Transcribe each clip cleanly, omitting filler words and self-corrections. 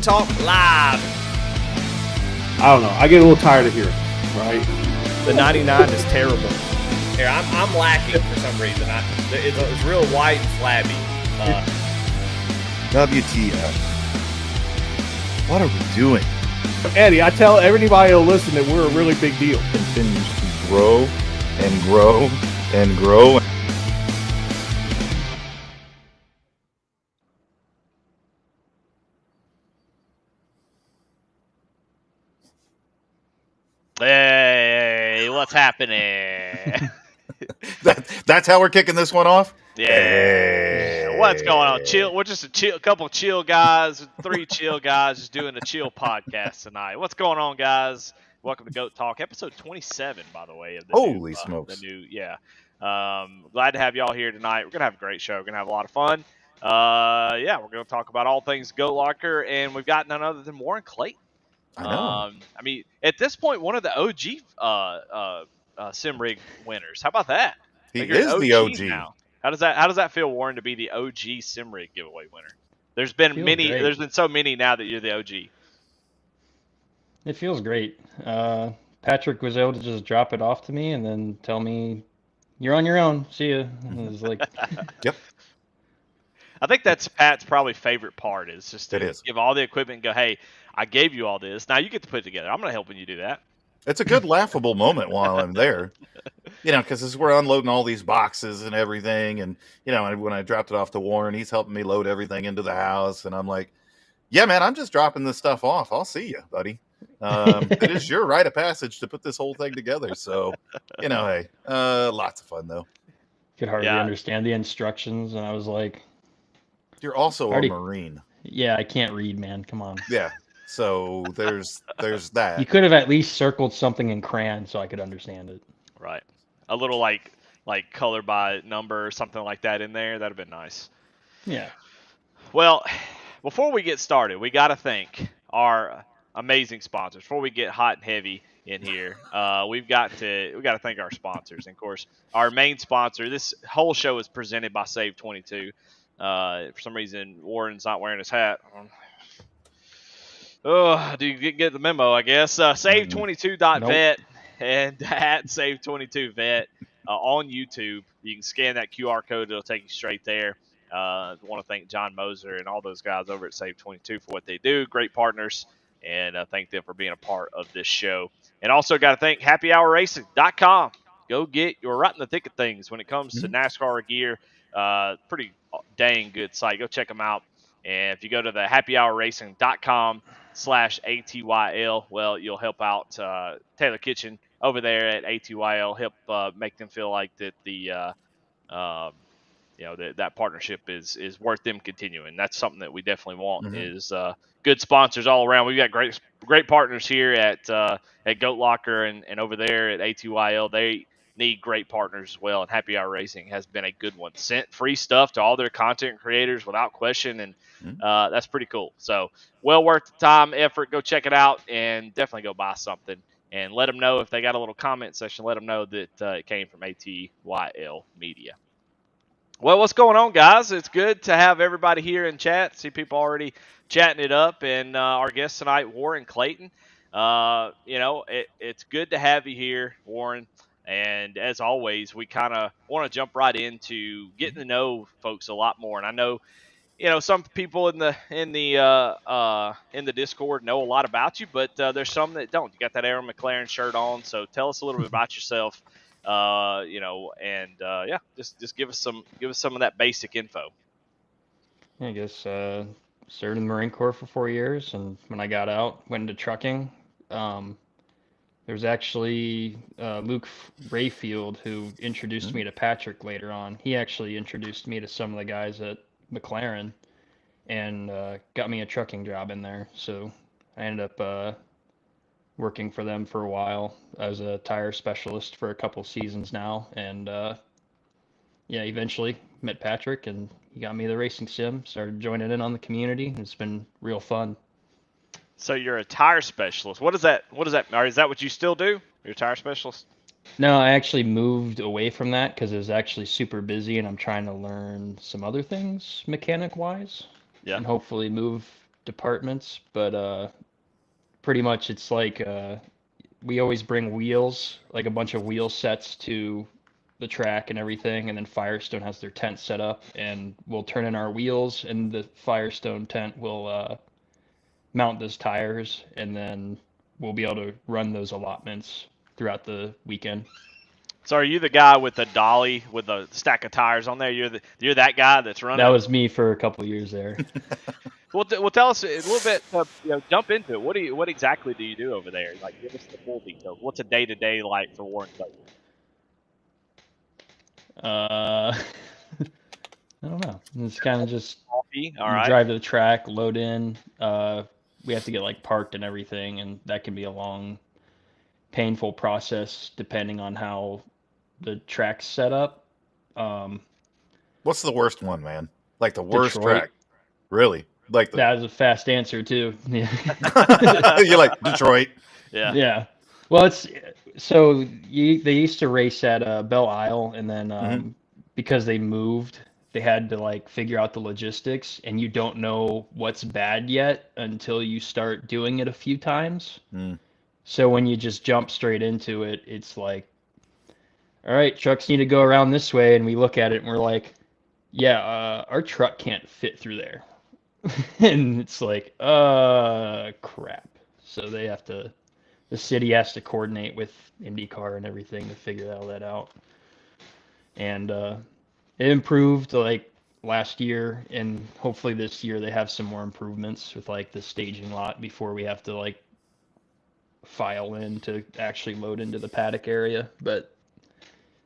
Talk Live. I don't know. I get a little tired of hearing it, right? The 99 is terrible. Here, I'm lacking for some reason. It's real white and flabby. WTF. What are we doing? Eddie, I tell everybody who'll listen that we're a really big deal. Continues to grow and grow and grow. Hey, what's happening? That's how we're kicking this one off? Yeah. Hey. What's going on? Chill. We're just a couple chill guys, 3 chill guys just doing a chill podcast tonight. What's going on, guys? Welcome to Goat Talk, episode 27, by the way. Of the Holy new, smokes. Glad to have y'all here tonight. We're going to have a great show. We're going to have a lot of fun. We're going to talk about all things Goat Locker, and we've got none other than Warren Clayton. I know. At this point, one of the OG sim rig winners. How about that? He Like, you're is an the OG. now. How does that feel, Warren, to be the OG sim rig giveaway winner? There's been Great. There's been so many now that you're the OG. It feels great. Patrick was able to just drop it off to me and then tell me, "You're on your own. See ya." And it was like, Yep. I think that's Pat's probably favorite part is just to It is. give all the equipment and go, "Hey, I gave you all this. Now you get to put it together. I'm going to help you do that." It's a good laughable moment while I'm there. Because as we're unloading all these boxes and everything, and, when I dropped it off to Warren, he's helping me load everything into the house, and I'm like, yeah, man, I'm just dropping this stuff off. I'll see you, buddy. It is your rite of passage to put this whole thing together. So, hey, lots of fun, though. could hardly understand the instructions, and I was like, You're also Already- a Marine. "Yeah, I can't read, man. Come on." Yeah. So there's that. You could have at least circled something in crayon so I could understand it. Right. A little like color by number or something like that in there. That'd have been nice. Yeah. Well, before we get started, we got to thank our amazing sponsors. Before we get hot and heavy in here, we got to thank our sponsors. And of course, our main sponsor. This whole show is presented by SAVE22. For some reason, Warren's not wearing his hat. Oh, do you get the memo? I guess save22.vet and at save22vet on YouTube. You can scan that QR code; it'll take you straight there. I want to thank John Moser and all those guys over at Save22 for what they do. Great partners, and thank them for being a part of this show. And also got to thank HappyHourRacing.com. Go get your right in the thick of things when it comes to NASCAR gear. Pretty dang good site. Go check them out. And if you go to the HappyHourRacing.com/ATYL, well, you'll help out Taylor Kitchen over there at ATYL. Help make them feel like that that partnership is worth them continuing. That's something that we definitely want is good sponsors all around. We've got great partners here at Goat Locker and over there at ATYL. They need great partners as well, and Happy Hour Racing has been a good one. Sent free stuff to all their content creators without question, and that's pretty cool. So well worth the time, effort. Go check it out, and definitely go buy something. And let them know if they got a little comment section. Let them know that it came from ATYL Media. Well, what's going on, guys? It's good to have everybody here in chat. See people already chatting it up, and our guest tonight, Warren Clayton. It's good to have you here, Warren. And as always, we kind of want to jump right into getting to know folks a lot more. And I know, some people in the Discord know a lot about you, but there's some that don't. You got that Aaron McLaren shirt on, so tell us a little bit about yourself. Just give us some of that basic info. I guess served in the Marine Corps for 4 years, and when I got out, went into trucking. There's actually Luke Rayfield who introduced me to Patrick later on. He actually introduced me to some of the guys at McLaren and got me a trucking job in there. So I ended up working for them for a while as a tire specialist for a couple seasons now. And eventually met Patrick, and he got me the racing sim, started joining in on the community, and it's been real fun. So you're a tire specialist. What is that? Or is that what you still do? You're a tire specialist? No, I actually moved away from that because it was actually super busy, and I'm trying to learn some other things mechanic-wise. Yeah. And hopefully move departments, but pretty much it's like we always bring wheels, like a bunch of wheel sets to the track and everything, and then Firestone has their tent set up, and we'll turn in our wheels, and the Firestone tent will mount those tires, and then we'll be able to run those allotments throughout the weekend. So are you the guy with the dolly with the stack of tires on there? You're that guy that's running. That was me for a couple of years there. Well, tell us a little bit. Jump into it. What exactly do you do over there? Like, give us the full details. What's a day-to-day like for Warren Clayton? I don't know. It's kind of just Coffee. All you right. drive to the track, load in. We have to get like parked and everything, and that can be a long, painful process depending on how the track's set up. What's the worst one, man? Like the worst Detroit. track? Really? Like the... That was a fast answer too. You're like Detroit. Yeah. Yeah. Well, it's so they used to race at Belle Isle, and then because they moved, they had to like figure out the logistics, and you don't know what's bad yet until you start doing it a few times. So when you just jump straight into it, it's like, all right, trucks need to go around this way, and we look at it and we're like, yeah, our truck can't fit through there. And it's like, crap. So they have to, the city has to coordinate with IndyCar and everything to figure all that out. And it improved like last year, and hopefully this year they have some more improvements with like the staging lot before we have to like file in to actually load into the paddock area. But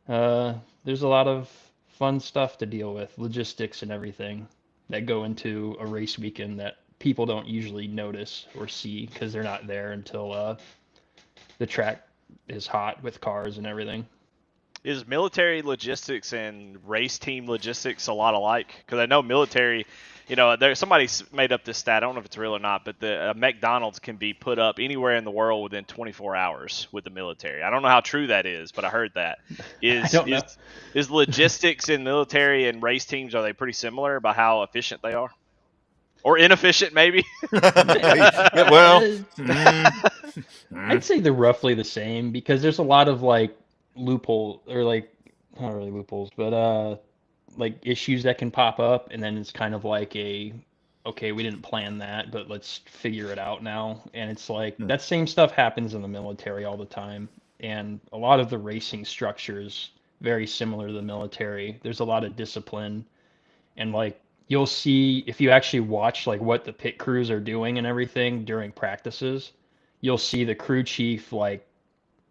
there's a lot of fun stuff to deal with, logistics and everything that go into a race weekend that people don't usually notice or see because they're not there until the track is hot with cars and everything. Is military logistics and race team logistics a lot alike? Because I know military, somebody made up this stat. I don't know if it's real or not, but the McDonald's can be put up anywhere in the world within 24 hours with the military. I don't know how true that is, but I heard that. Is logistics in military and race teams, are they pretty similar about how efficient they are? Or inefficient, maybe? Well, I'd say they're roughly the same because there's a lot of like loophole or like not really loopholes, but like issues that can pop up, and then it's kind of like okay, we didn't plan that, but let's figure it out now. And it's like that same stuff happens in the military all the time, and a lot of the racing structures very similar to the military. There's a lot of discipline, and like you'll see if you actually watch like what the pit crews are doing and everything during practices, you'll see the crew chief like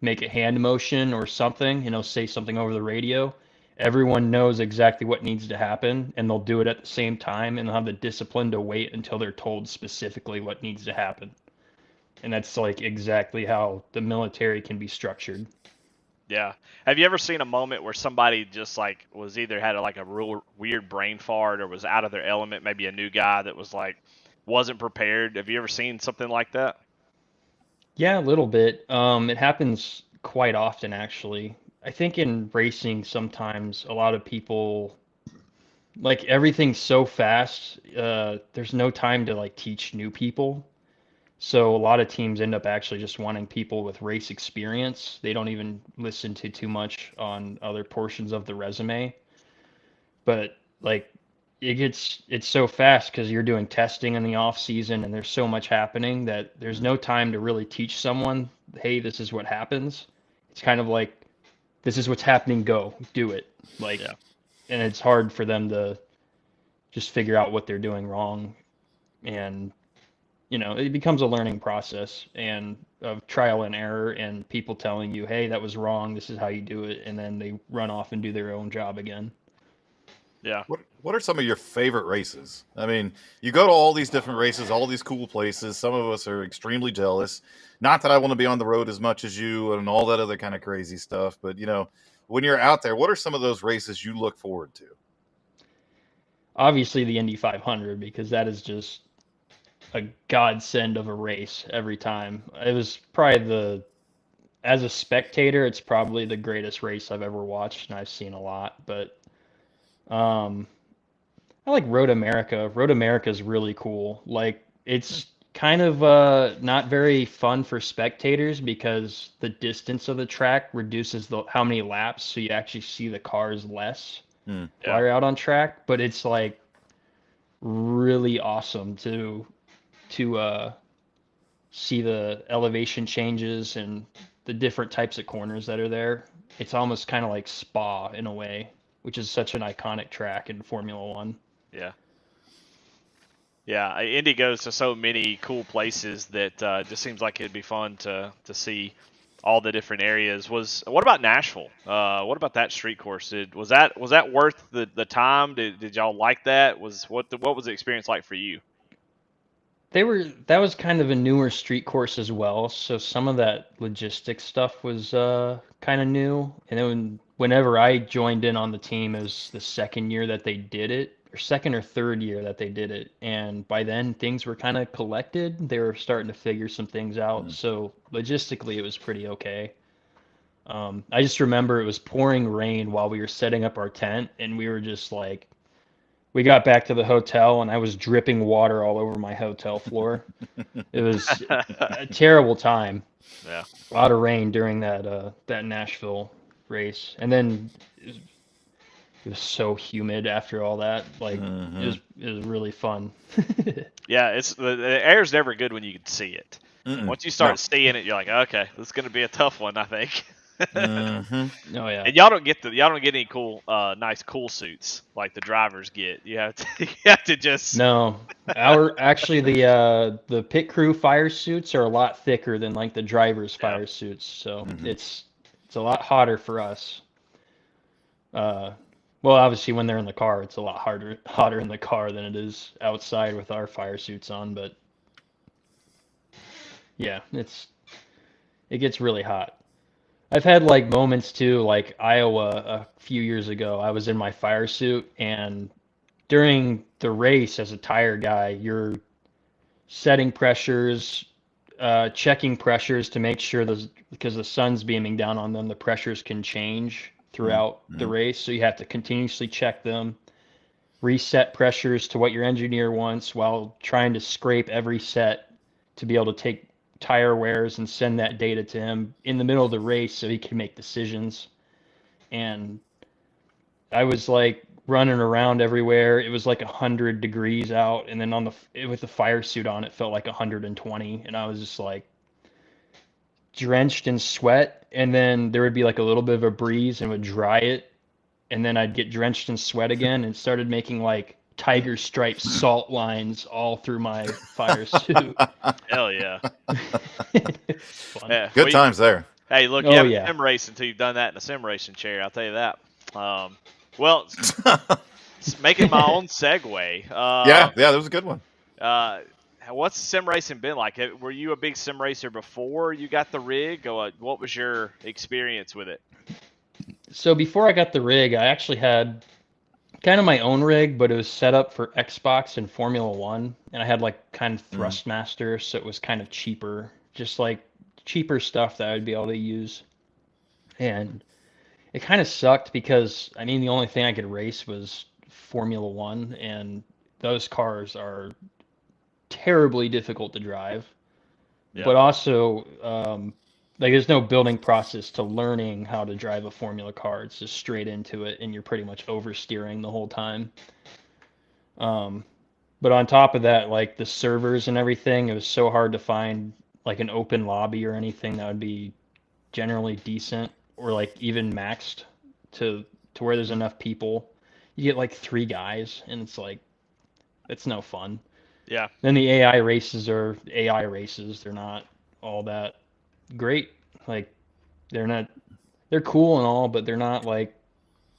make a hand motion or something, say something over the radio. Everyone knows exactly what needs to happen, and they'll do it at the same time, and they'll have the discipline to wait until they're told specifically what needs to happen. And that's like exactly how the military can be structured. Yeah. Have you ever seen a moment where somebody just like was either had a real weird brain fart or was out of their element, maybe a new guy that was like wasn't prepared? Have you ever seen something like that? Yeah, a little bit. It happens quite often, actually. I think in racing, sometimes a lot of people, like everything's so fast, there's no time to like teach new people. So a lot of teams end up actually just wanting people with race experience. They don't even listen to too much on other portions of the resume. But like it's so fast because you're doing testing in the off season and there's so much happening that there's no time to really teach someone, hey, this is what happens. It's kind of like, this is what's happening, go do it. Like, yeah. And it's hard for them to just figure out what they're doing wrong. And, it becomes a learning process and of trial and error and people telling you, hey, that was wrong. This is how you do it. And then they run off and do their own job again. Yeah. What are some of your favorite races? I mean, you go to all these different races, all these cool places. Some of us are extremely jealous. Not that I want to be on the road as much as you and all that other kind of crazy stuff. But, when you're out there, what are some of those races you look forward to? Obviously the Indy 500, because that is just a godsend of a race every time. It was probably as a spectator, it's probably the greatest race I've ever watched, and I've seen a lot. But I like Road America. Road America is really cool. Like It's kind of not very fun for spectators because the distance of the track reduces how many laps, so you actually see the cars less Mm. while you're out on track. But it's like really awesome to see the elevation changes and the different types of corners that are there. It's almost kind of like Spa in a way, which is such an iconic track in Formula One. Yeah. Yeah, Indy goes to so many cool places that it just seems like it'd be fun to see all the different areas. What about Nashville? What about that street course? Was that worth the time? Did y'all like that? What was the experience like for you? That was kind of a newer street course as well, so some of that logistics stuff was kind of new. And then whenever I joined in on the team, it was the second year that they did it, or second or third year that they did it. And by then things were kind of collected. They were starting to figure some things out. Mm. So logistically, it was pretty okay. I just remember it was pouring rain while we were setting up our tent, and we were just like, we got back to the hotel, and I was dripping water all over my hotel floor. It was a terrible time. Yeah. A lot of rain during that Nashville race, and then it was so humid after all that. Like Mhm. it was really fun. Yeah, the air's never good when you can see it. Mm-mm. Once you start seeing it, you're like, okay, this is gonna be a tough one, I think. No. Hmm. Oh yeah. And y'all don't get any cool, nice cool suits like the drivers get. You have to you have to just No, actually the pit crew fire suits are a lot thicker than like the drivers' yeah. fire suits, so Mhm. it's a lot hotter for us. Uh, well, obviously when they're in the car, it's a lot hotter in the car than it is outside with our fire suits on, but yeah, it gets really hot. I've had like moments too, like Iowa a few years ago. I was in my fire suit, and during the race as a tire guy, you're setting pressures, checking pressures to make sure those, because the sun's beaming down on them, the pressures can change throughout the Mhm. race. So you have to continuously check them, reset pressures to what your engineer wants while trying to scrape every set to be able to take tire wears and send that data to him in the middle of the race so he can make decisions. And I was like running around everywhere. It was like 100 degrees out, and then with the fire suit on, it felt like 120, and I was just like drenched in sweat. And then there would be like a little bit of a breeze and would dry it, and then I'd get drenched in sweat again and started making like tiger stripe salt lines all through my fire suit. hell yeah. It's fun. Yeah. Good times there. Hey, look, you Oh haven't yeah. sim racing until you've done that in a sim racing chair. I'll tell you that. Well, it's making my own segue. Yeah, that was a good one. What's sim racing been like? Were you a big sim racer before you got the rig? Or what was your experience with it? So before I got the rig, I actually had kind of my own rig, but it was set up for Xbox and Formula One, and I had like kind of Mm. Thrustmaster, so it was kind of cheaper, just like cheaper stuff that I'd be able to use. And it kind of sucked because I mean the only thing I could race was Formula One, and those cars are terribly difficult to drive. Yeah. But also, like there's no building process to learning how to drive a Formula car. It's just straight into it, and you're pretty much oversteering the whole time. Um, but on top of that, like the servers and everything, it was so hard to find like an open lobby or anything that would be generally decent or like even maxed to where there's enough people. You get like 3 guys, and it's like it's no fun. Yeah. Then the AI races are AI races. They're not all that great. Like they're cool and all, but they're not like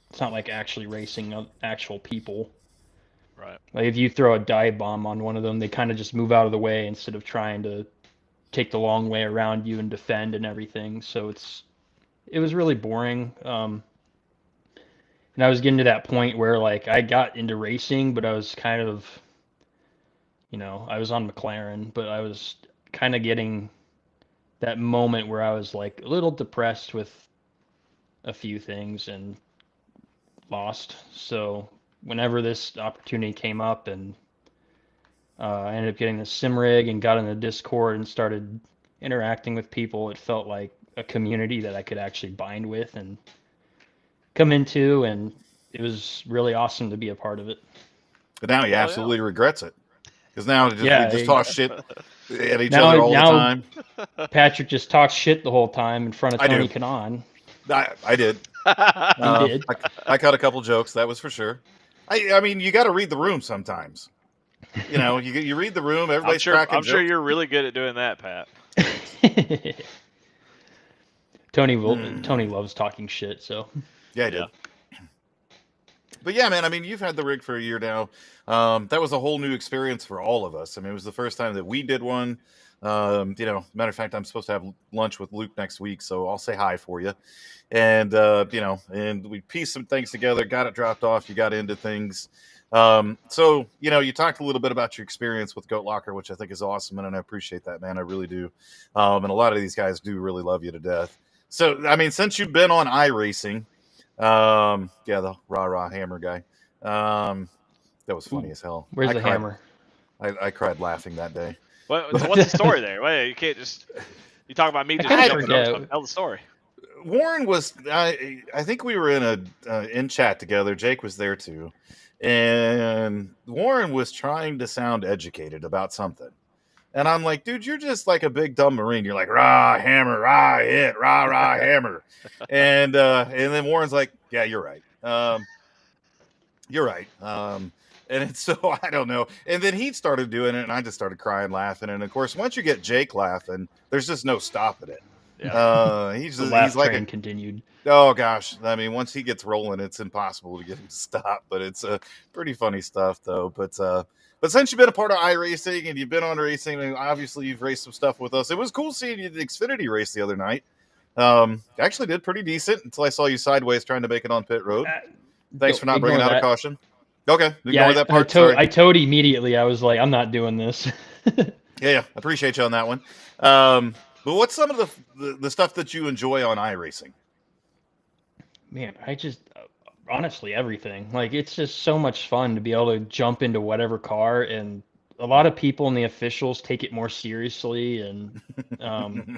it's not like actually racing actual people. Right. Like if you throw a dive bomb on one of them, they kind of just move out of the way instead of trying to take the long way around you and defend and everything. So it was really boring. And I was getting to that point where like I got into racing, but I was kind of, I was on McLaren, but I was kind of getting that moment where I was like a little depressed with a few things and lost. So whenever this opportunity came up and I ended up getting the sim rig and got in the Discord and started interacting with people. It felt like a community that I could actually bind with and come into, and it was really awesome to be a part of it. But now he absolutely regrets it. Because now we just talk shit at each other all the time. Patrick just talks shit the whole time in front of Tony Kanaan. I did. You did. I caught a couple jokes, that was for sure. I mean, you got to read the room sometimes. You know, you read the room. Everybody's cracking jokes. I'm sure you're really good at doing that, Pat. Tony loves talking shit, so. Yeah, I did. But yeah, man, I mean, you've had the rig for a year now. That was a whole new experience for all of us. I mean, it was the first time that we did one. You know, matter of fact, I'm supposed to have lunch with Luke next week, so I'll say hi for you. And, you know, and we pieced some things together, got it dropped off. You got into things. So, you know, you talked a little bit about your experience with Goat Locker, which I think is awesome. And I appreciate that, man. I really do. And a lot of these guys do really love you to death. So, I mean, since you've been on iRacing, yeah, the rah hammer guy. That was funny as hell. Where's the hammer? I cried laughing that day. What's the story there? Wait, you can't just you talk about me just jumping up. Tell the story. Warren was. I think we were in chat together. Jake was there too, and Warren was trying to sound educated about something. And I'm like, dude, you're just like a big dumb Marine. You're like, rah, hammer, rah, hit, rah, rah, hammer. And then Warren's like, yeah, you're right. You're right. And so I don't know. And then he started doing it, and I just started crying, laughing. And of course, once you get Jake laughing, there's just no stopping it. Yeah. He's like continued. Oh gosh, I mean, once he gets rolling, it's impossible to get him to stop. But it's pretty funny stuff, though. But since you've been a part of iRacing and you've been on racing, and obviously you've raced some stuff with us, it was cool seeing you at the Xfinity race the other night. Actually did pretty decent until I saw you sideways trying to make it on pit road. Thanks for not bringing out a caution. Okay, ignore that part. I towed immediately. I was like, I'm not doing this. Yeah, appreciate you on that one. But what's some of the stuff that you enjoy on iRacing? Man, I just honestly everything. Like, it's just so much fun to be able to jump into whatever car, and a lot of people and the officials take it more seriously, and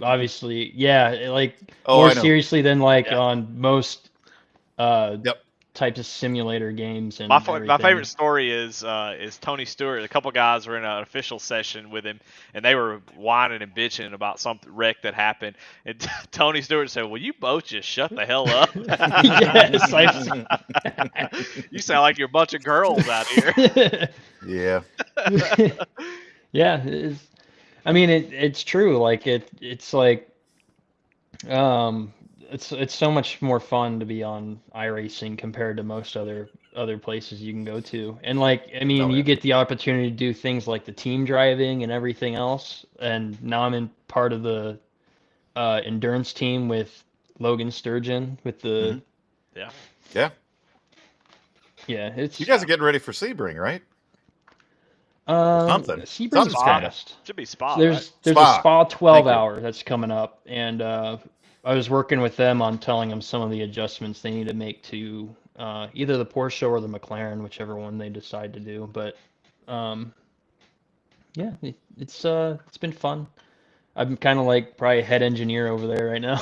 obviously, yeah, like more seriously than on most types of simulator games. And my favorite story is Tony Stewart. A couple guys were in an official session with him, and they were whining and bitching about some wreck that happened. And Tony Stewart said, "Will you both just shut the hell up?" Yes, you sound like you're a bunch of girls out here. Yeah. Yeah, I mean, it's true. Like it's like it's so much more fun to be on iRacing compared to most other places you can go to. And like, I mean, you get the opportunity to do things like the team driving and everything else. And now I'm in part of the endurance team with Logan Sturgeon with the yeah. It's you guys are getting ready for Sebring, right? Something. Sebring's fast. Should be Spa. There's a Spa 12 hour that's coming up, and I was working with them on telling them some of the adjustments they need to make to either the Porsche or the McLaren, whichever one they decide to do. But yeah, it's been fun. I'm kind of like probably a head engineer over there right now.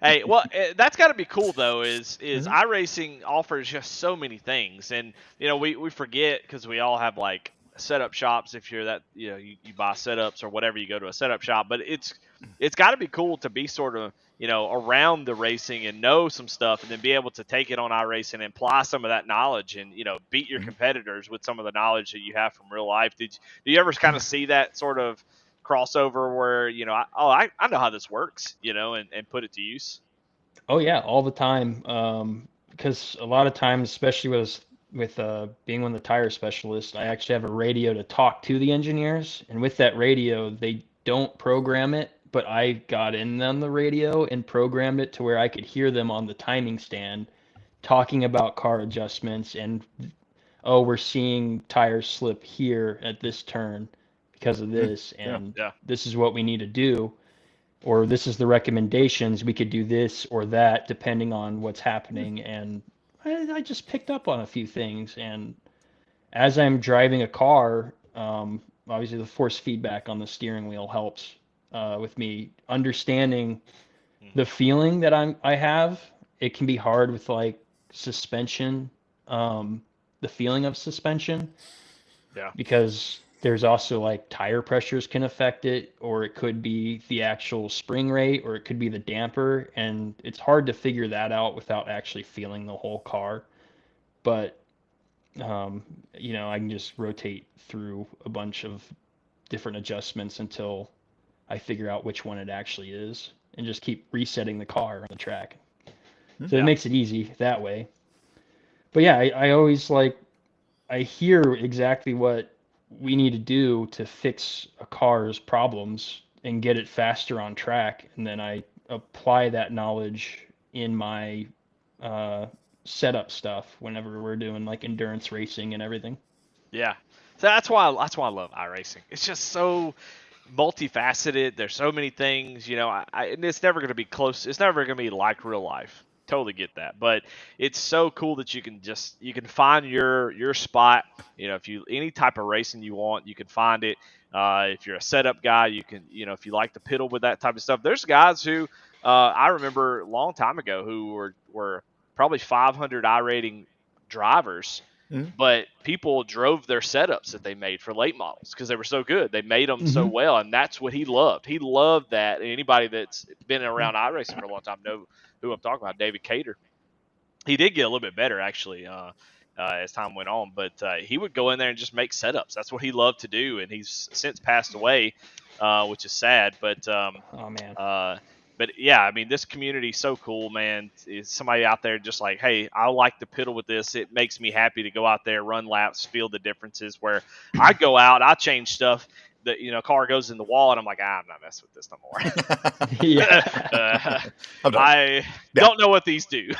Hey, well, that's got to be cool though. Is iRacing offers just so many things, and you know we forget because we all have like setup shops. If you're that, you know, you buy setups or whatever, you go to a setup shop. But it's got to be cool to be sort of, you know, around the racing and know some stuff, and then be able to take it on iRacing and apply some of that knowledge, and you know, beat your competitors with some of the knowledge that you have from real life. Do you ever kind of see that sort of crossover where, you know, I know how this works, you know, and put it to use? Oh yeah, all the time. Because a lot of times, especially with being one of the tire specialists, I actually have a radio to talk to the engineers, and with that radio, they don't program it, but I got in on the radio and programmed it to where I could hear them on the timing stand talking about car adjustments, and we're seeing tires slip here at this turn because of this, and this is what we need to do, or this is the recommendations, we could do this or that depending on what's happening. And I just picked up on a few things, and as I'm driving a car, obviously the force feedback on the steering wheel helps with me understanding the feeling that I have. It can be hard with like suspension, the feeling of suspension, Yeah. because there's also like tire pressures can affect it, or it could be the actual spring rate, or it could be the damper, and it's hard to figure that out without actually feeling the whole car. But you know, I can just rotate through a bunch of different adjustments until I figure out which one it actually is, and just keep resetting the car on the track. So it makes it easy that way. But yeah, I always like, I hear exactly what we need to do to fix a car's problems and get it faster on track, and then I apply that knowledge in my setup stuff whenever we're doing like endurance racing and everything. Yeah. So that's why I love iRacing. It's just so multifaceted. There's so many things, you know. And it's never going to be close. It's never going to be like real life. Totally get that. But it's so cool that you can find your spot. You know, if you any type of racing you want, you can find it. If you're a setup guy, you can, you know, if you like to piddle with that type of stuff. There's guys who I remember a long time ago who were probably 500 iRating drivers. But people drove their setups that they made for late models because they were so good. They made them so well, and that's what he loved. He loved that. And anybody that's been around iRacing for a long time know who I'm talking about, David Cater. He did get a little bit better, actually, as time went on. But he would go in there and just make setups. That's what he loved to do, and he's since passed away, which is sad. But oh man. But yeah, I mean, this community is so cool, man. Is somebody out there just like, hey, I like to piddle with this. It makes me happy to go out there, run laps, feel the differences. Where I go out, I change stuff. That, you know, car goes in the wall, and I'm like, I'm not messing with this no more. I don't know what these do.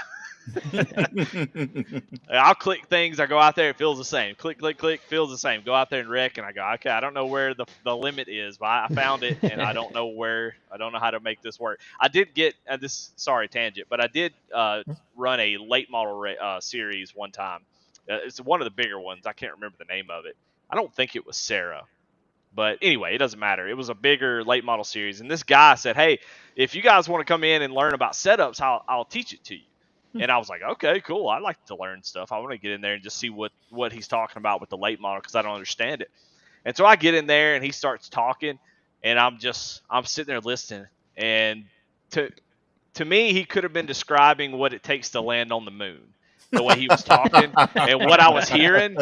I'll click things. I go out there, it feels the same. Click, click, click, feels the same. Go out there and wreck, and I go, okay, I don't know where the limit is, but I found it, and I don't know how to make this work. I did get sorry, tangent, but I did run a late model series one time. It's one of the bigger ones. I can't remember the name of it. I don't think it was Sarah. But anyway, it doesn't matter. It was a bigger late model series. And this guy said, hey, if you guys want to come in and learn about setups, I'll teach it to you. And I was like, okay, cool. I like to learn stuff. I want to get in there and just see what he's talking about with the late model because I don't understand it. And so I get in there and he starts talking, and I'm sitting there listening. And to me, he could have been describing what it takes to land on the moon, the way he was talking and what I was hearing.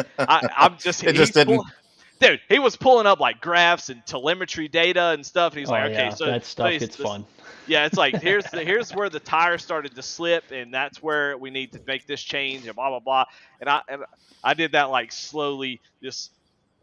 Dude, he was pulling up like graphs and telemetry data and stuff, and he's like, "Okay, so that stuff gets fun." Yeah, it's like here's where the tire started to slip, and that's where we need to make this change, and blah blah blah. And I did that like slowly, just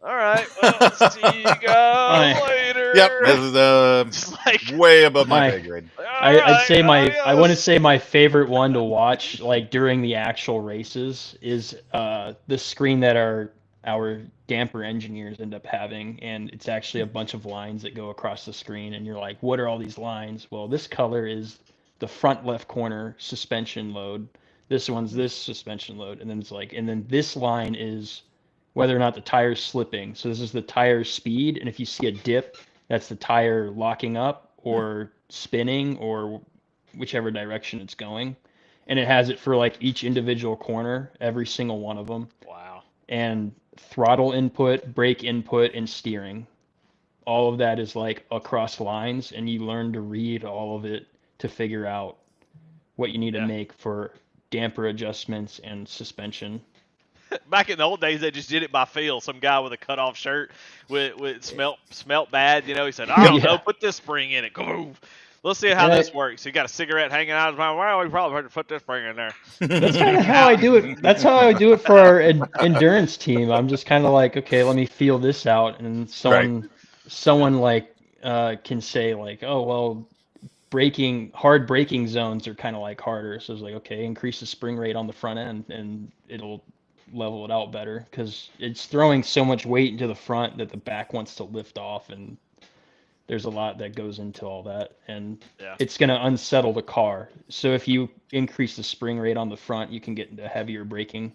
all right. Well, see you guys later. Yep, this is like, way above my pay grade. I want to say my favorite one to watch, like during the actual races, is the screen that our damper engineers end up having, and it's actually a bunch of lines that go across the screen, and you're like, what are all these lines? Well, this color is the front left corner suspension load, this one's this suspension load, and then it's like, and then this line is whether or not the tire's slipping. So this is the tire speed, and if you see a dip, that's the tire locking up or spinning or whichever direction it's going. And it has it for like each individual corner, every single one of them. Wow. And throttle input, brake input, and steering. All of that is like across lines, and you learn to read all of it to figure out what you need to make for damper adjustments and suspension. Back in the old days, they just did it by feel. Some guy with a cut-off shirt with smelt bad, you know, he said, I don't know, put this spring in it. Go. Let's see how this works. You got a cigarette hanging out of his mouth. Well, we probably heard to put this spring in there. That's kind of how I do it. That's how I do it for our endurance team. I'm just kind of like, okay, let me feel this out, and someone like can say like, oh well, hard braking zones are kind of like harder. So it's like, okay, increase the spring rate on the front end, and it'll level it out better because it's throwing so much weight into the front that the back wants to lift off, and there's a lot that goes into all that, and it's going to unsettle the car. So if you increase the spring rate on the front, you can get into heavier braking.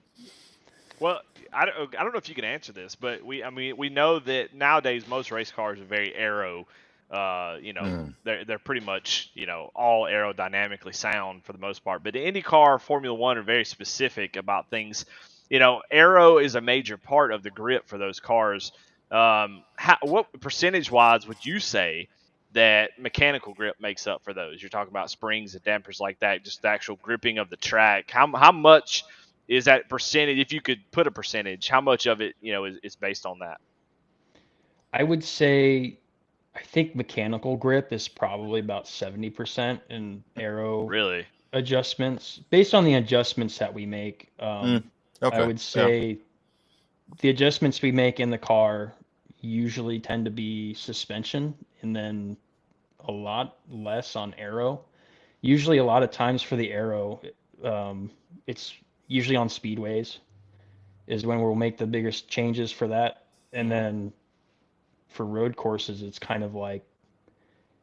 Well, I don't know if you can answer this, but we know that nowadays most race cars are very aero. They're pretty much all aerodynamically sound for the most part. But IndyCar, Formula One are very specific about things. Aero is a major part of the grip for those cars. What percentage wise would you say that mechanical grip makes up for those? You're talking about springs and dampers like that, just the actual gripping of the track. How much is that percentage? If you could put a percentage, how much of it is based on that? I would say, I think mechanical grip is probably about 70% and aero Really? adjustments. Based on the adjustments that we make, Okay. I would say the adjustments we make in the car usually tend to be suspension and then a lot less on aero. Usually a lot of times for the aero, it's usually on speedways is when we'll make the biggest changes for that. And then for road courses, it's kind of like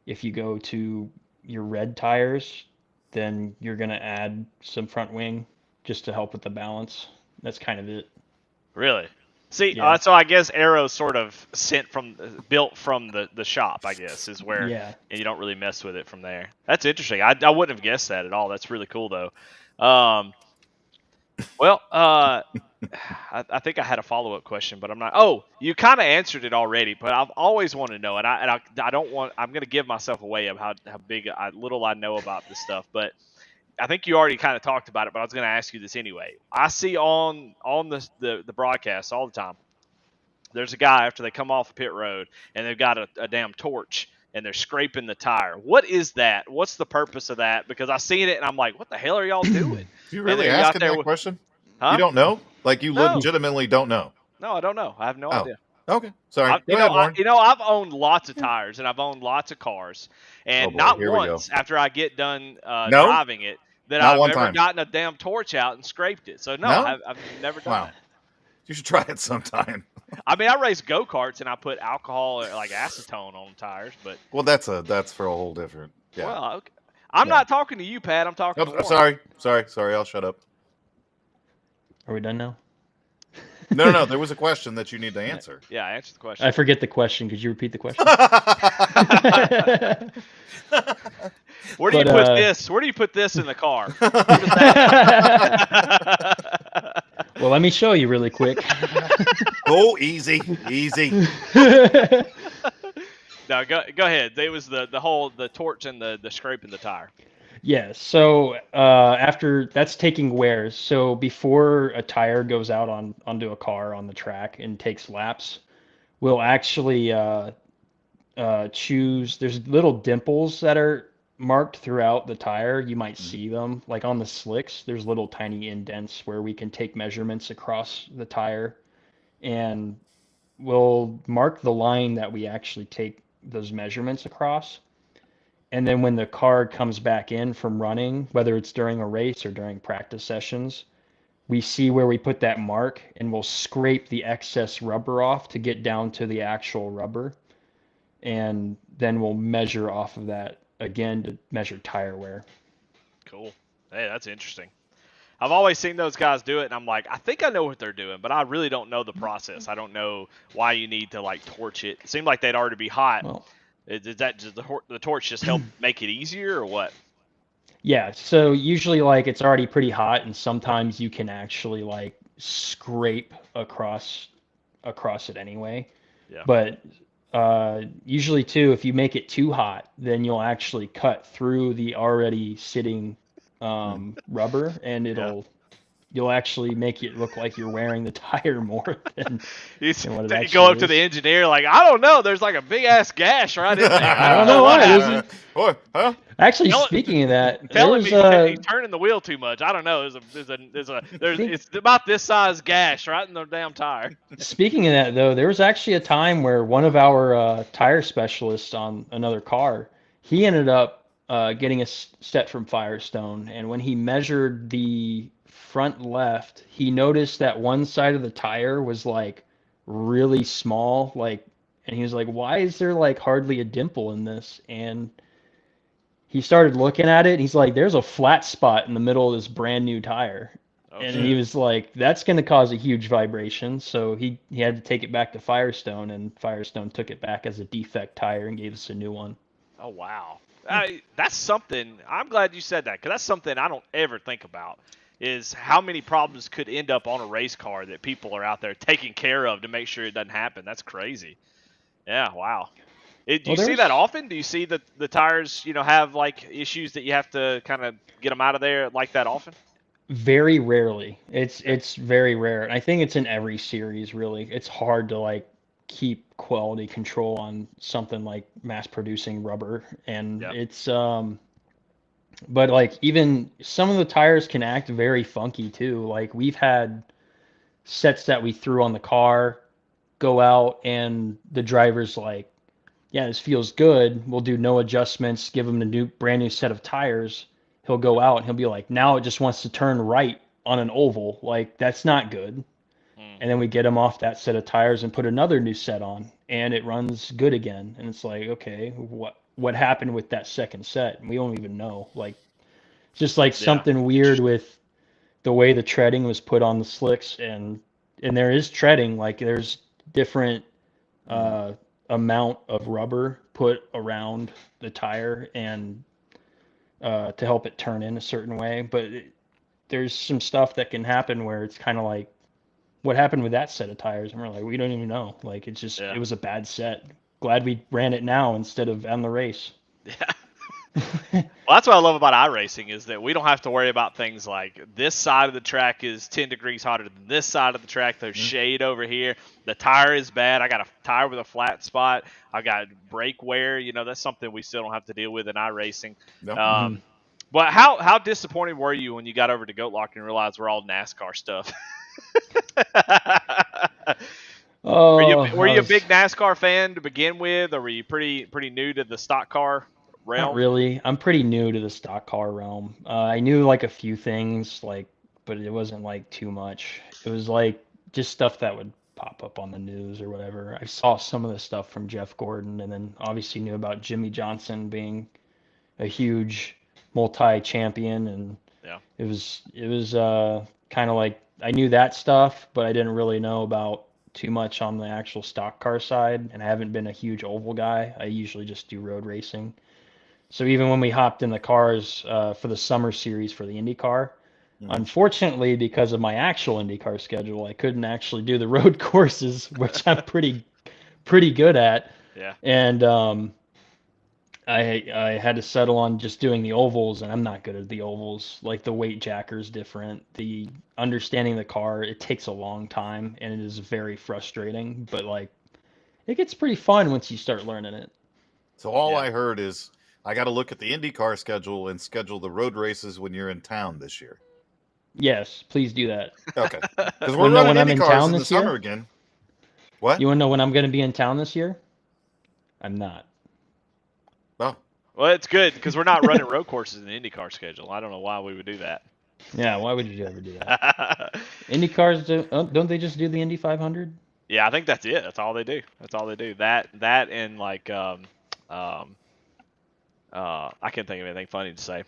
if you go to your red tires, then you're going to add some front wing just to help with the balance. That's kind of it. Really? See, Yeah. so I guess aero's sort of built from the shop, I guess, is where Yeah. and you don't really mess with it from there. That's interesting. I wouldn't have guessed that at all. That's really cool, though. I think I had a follow-up question, but I'm not. Oh, you kind of answered it already, but I've always wanted to know, and I don't want. I'm going to give myself away of how little I know about this stuff, but I think you already kind of talked about it. But I was going to ask you this anyway. I see on the broadcast all the time. There's a guy after they come off pit road and they've got a damn torch and they're scraping the tire. What is that? What's the purpose of that? Because I seen it and I'm like, what the hell are y'all doing? You really asking that question? Huh? You don't know? Like you No. legitimately don't know? No, I don't know. I have no idea. Okay, sorry. Go ahead, ahead, Warren. I've owned lots of tires and I've owned lots of cars, and boy, not here we once after I get done No? driving it that Not I've one ever time. gotten a damn torch out and scraped it. So no, No? I've never done Wow. that. You should try it sometime. I mean, I race go-karts and I put alcohol or like acetone on tires, but Well, that's for a whole different. Yeah. well, okay. I'm not talking to you, Pat. I'm talking to Oh, Warren. sorry. I'll shut up. Are we done now? No. There was a question that you need to answer. Yeah, I answered the question. I forget the question. Could you repeat the question? Where do you put this? Where do you put this in the car? Well, let me show you really quick. Oh, easy. No, go ahead. It was the torch and the scraping the tire. Yeah, so after that's taking wears. So before a tire goes out onto a car on the track and takes laps, we'll actually choose. There's little dimples that are marked throughout the tire. You might see them like on the slicks. There's little tiny indents where we can take measurements across the tire, and we'll mark the line that we actually take those measurements across. And then when the car comes back in from running, whether it's during a race or during practice sessions, we see where we put that mark and we'll scrape the excess rubber off to get down to the actual rubber. And then we'll measure off of that again to measure tire wear. Cool. Hey, that's interesting. I've always seen those guys do it, and I'm like, I think I know what they're doing, but I really don't know the process. I don't know why you need to like torch it. It seemed like they'd already be hot. Well, Is that just the torch just help make it easier, or what? yeah, so usually like it's already pretty hot, and sometimes you can actually like scrape across it anyway. Yeah. But usually too, if you make it too hot, then you'll actually cut through the already sitting rubber, and you'll actually make it look like you're wearing the tire more than what it You actually go up to is. the engineer like, I don't know, there's like a big ass gash right in there. I don't know why. What? Huh? Actually, Tell- speaking of that, Telling there's me he's turning the wheel too much. I don't know. It's about this size gash right in the damn tire. speaking of that though, there was actually a time where one of our tire specialists on another car, he ended up getting a set from Firestone, and when he measured the front left, he noticed that one side of the tire was like really small, and he was like, why is there like hardly a dimple in this? And he started looking at it, and he's like, there's a flat spot in the middle of this brand new tire. Oh, And shit. he was like, that's going to cause a huge vibration. So he had to take it back to Firestone, and Firestone took it back as a defect tire and gave us a new one. Oh, wow. That's something. I'm glad you said that, because that's something I don't ever think about, is how many problems could end up on a race car that people are out there taking care of to make sure it doesn't happen. That's crazy. Yeah, wow. Do you see that often? Do you see the tires, have like issues that you have to kind of get them out of there like that often? Very rarely. It's very rare. And I think it's in every series, really. It's hard to like keep quality control on something like mass producing rubber. And Yeah. it's but like even some of the tires can act very funky too. Like we've had sets that we threw on the car go out and the driver's like, yeah, this feels good. We'll do no adjustments, give him a brand new set of tires. He'll go out and he'll be like, now it just wants to turn right on an oval. Like, that's not good. And then we get him off that set of tires and put another new set on, and it runs good again. And it's like, okay, what happened with that second set? And we don't even know. Like, just like something weird with the way the treading was put on the slicks, and there is treading. Like, there's different amount of rubber put around the tire and to help it turn in a certain way. But there's some stuff that can happen where it's kind of like, what happened with that set of tires? And we're like, we don't even know. Like, it's just, it was a bad set. Glad we ran it now instead of on the race. Yeah. Well, that's what I love about iRacing, is that we don't have to worry about things like this side of the track is 10 degrees hotter than this side of the track. There's shade over here. The tire is bad. I got a tire with a flat spot. I got brake wear. That's something we still don't have to deal with in iRacing. No. But how disappointed were you when you got over to Goat Locker and realized we're all NASCAR stuff? Were you a big NASCAR fan to begin with, or were you pretty new to the stock car realm? Not really. I'm pretty new to the stock car realm. I knew like a few things, but it wasn't like too much. It was like just stuff that would pop up on the news or whatever. I saw some of the stuff from Jeff Gordon, and then obviously knew about Jimmy Johnson being a huge multi-champion, and it was kind of like I knew that stuff, but I didn't really know about too much on the actual stock car side, and I haven't been a huge oval guy. I usually just do road racing. So even when we hopped in the cars for the summer series for the IndyCar, unfortunately, because of my actual IndyCar schedule, I couldn't actually do the road courses, which I'm pretty good at. Yeah. And I had to settle on just doing the ovals, and I'm not good at the ovals. Like, the weight jacker is different. The understanding the car, it takes a long time, and it is very frustrating. But like, it gets pretty fun once you start learning it. So all I heard is I got to look at the IndyCar schedule and schedule the road races when you're in town this year. Yes, please do that. Okay. Because we're running IndyCars in the summer again. What? You want to know when I'm going to be in town this year? I'm not. Oh. Well, it's good because we're not running road courses in the IndyCar schedule. I don't know why we would do that. Yeah, why would you ever do that? IndyCars, don't they just do the Indy 500? Yeah, I think that's it. That's all they do. That and like I can't think of anything funny to say.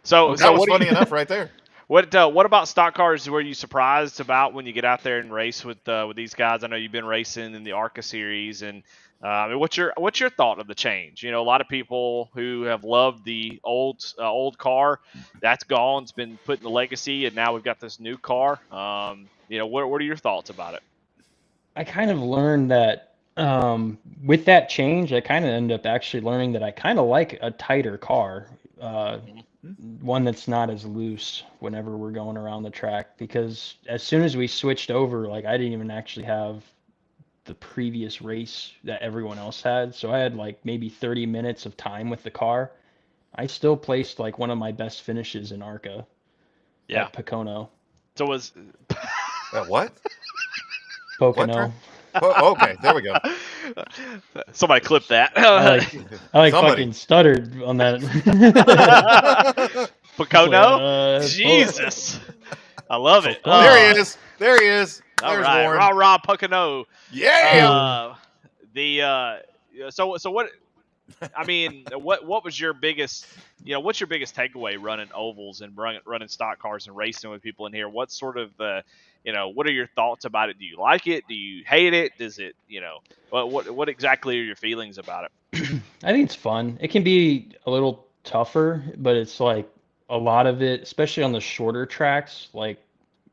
So that was funny enough right there. What about stock cars? Were you surprised about when you get out there and race with these guys? I know you've been racing in the ARCA series, and what's your thought of the change? A lot of people who have loved the old car, that's gone. It's been put in the legacy, and now we've got this new car. What are your thoughts about it? I kind of learned that with that change, I kind of ended up actually learning that I kind of like a tighter car. One that's not as loose whenever we're going around the track, because as soon as we switched over, like, I didn't even actually have the previous race that everyone else had, so I had like maybe 30 minutes of time with the car. I still placed like one of my best finishes in ARCA at Pocono. So was what? Pocono. Oh, okay, there we go. Somebody clip that. I fucking stuttered on that. Pocono? Jesus. I love it. There he is. There's all right. Warren. Rah, Pocono. Yeah. So what? I mean, what was your biggest, what's your biggest takeaway running ovals and running stock cars and racing with people in here? What sort of, what are your thoughts about it? Do you like it? Do you hate it? Does it, what exactly are your feelings about it? I think it's fun. It can be a little tougher, but it's like a lot of it, especially on the shorter tracks, like